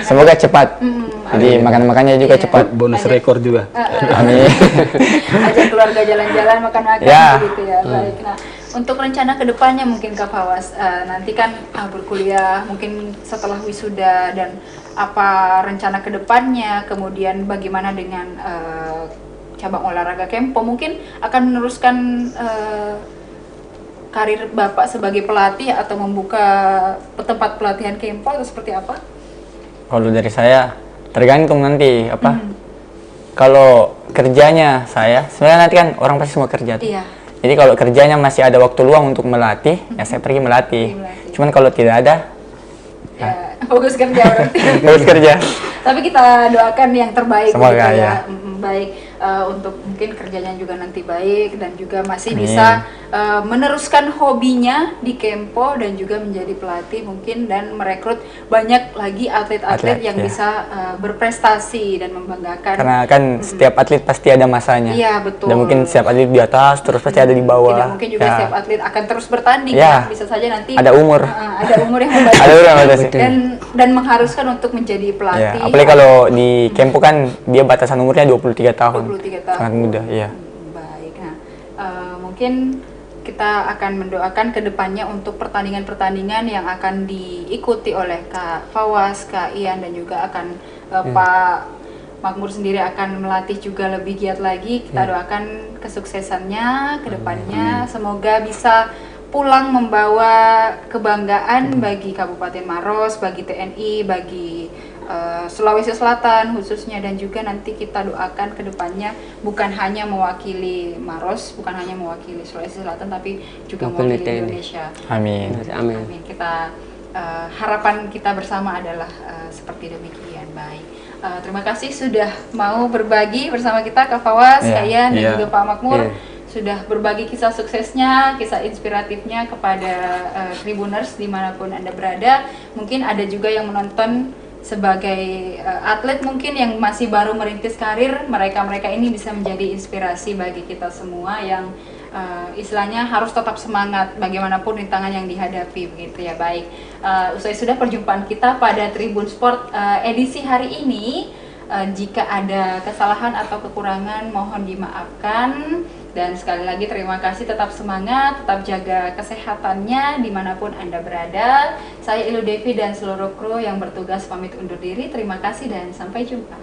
Semoga cepat. Jadi makan-makannya juga cepat. Bonus rekor juga. Amin. Ajak keluarga jalan-jalan, makan-makan gitu ya. Baik. Nah, untuk rencana kedepannya mungkin Kak Fawas, nanti kan berkuliah, mungkin setelah wisuda, dan apa rencana kedepannya, kemudian bagaimana dengan cabang olahraga Kempo, mungkin akan meneruskan karir Bapak sebagai pelatih atau membuka tempat pelatihan Kempo atau seperti apa? Kalau dari saya tergantung nanti kalau kerjanya saya sebenarnya nanti kan orang pasti semua kerja tuh. Iya. Jadi kalau kerjanya masih ada waktu luang untuk melatih, ya saya pergi melatih. Cuman kalau tidak ada, ya fokus kerja berarti. Fokus kerja. Tapi kita doakan yang terbaik. Semoga gitu ya. Baik, untuk mungkin kerjanya juga nanti baik dan juga masih bisa meneruskan hobinya di Kempo dan juga menjadi pelatih mungkin, dan merekrut banyak lagi atlet-atlet yang bisa berprestasi dan membanggakan. Karena kan setiap atlet pasti ada masanya. Iya, betul. Dan mungkin setiap atlet di atas terus pasti ada di bawah. Tidak mungkin juga setiap atlet akan terus bertanding. Bisa saja nanti ada umur. Ada umur yang membatasi. Ada umur yang membatasi. Dan mengharuskan untuk menjadi pelatih. Apalagi kalau di Kempo kan dia batasan umurnya 23 tahun. 23 tahun. Sangat muda, iya. Baik. Nah, mungkin kita akan mendoakan kedepannya untuk pertandingan-pertandingan yang akan diikuti oleh Kak Fawas, Kak Ian, dan juga akan Pak Makmur sendiri akan melatih juga lebih giat lagi. Kita doakan kesuksesannya kedepannya. Semoga bisa pulang membawa kebanggaan bagi Kabupaten Maros, bagi TNI, bagi Sulawesi Selatan khususnya, dan juga nanti kita doakan kedepannya bukan hanya mewakili Maros, bukan hanya mewakili Sulawesi Selatan, tapi juga mewakili Indonesia. Amin. Amin. Kita harapan kita bersama adalah seperti demikian. Baik. Terima kasih sudah mau berbagi bersama kita, Kak Fawas, Kak Ian, dan juga Pak Makmur. Sudah berbagi kisah suksesnya, kisah inspiratifnya kepada Tribuners dimanapun Anda berada. Mungkin ada juga yang menonton sebagai atlet mungkin yang masih baru merintis karir. Mereka ini bisa menjadi inspirasi bagi kita semua yang istilahnya harus tetap semangat bagaimanapun rintangan yang dihadapi, begitu ya. Baik, usai sudah perjumpaan kita pada Tribun Sport edisi hari ini. Jika ada kesalahan atau kekurangan mohon dimaafkan, dan sekali lagi terima kasih, tetap semangat, tetap jaga kesehatannya dimanapun Anda berada. Saya Ilu Devi dan seluruh kru yang bertugas pamit undur diri. Terima kasih dan sampai jumpa.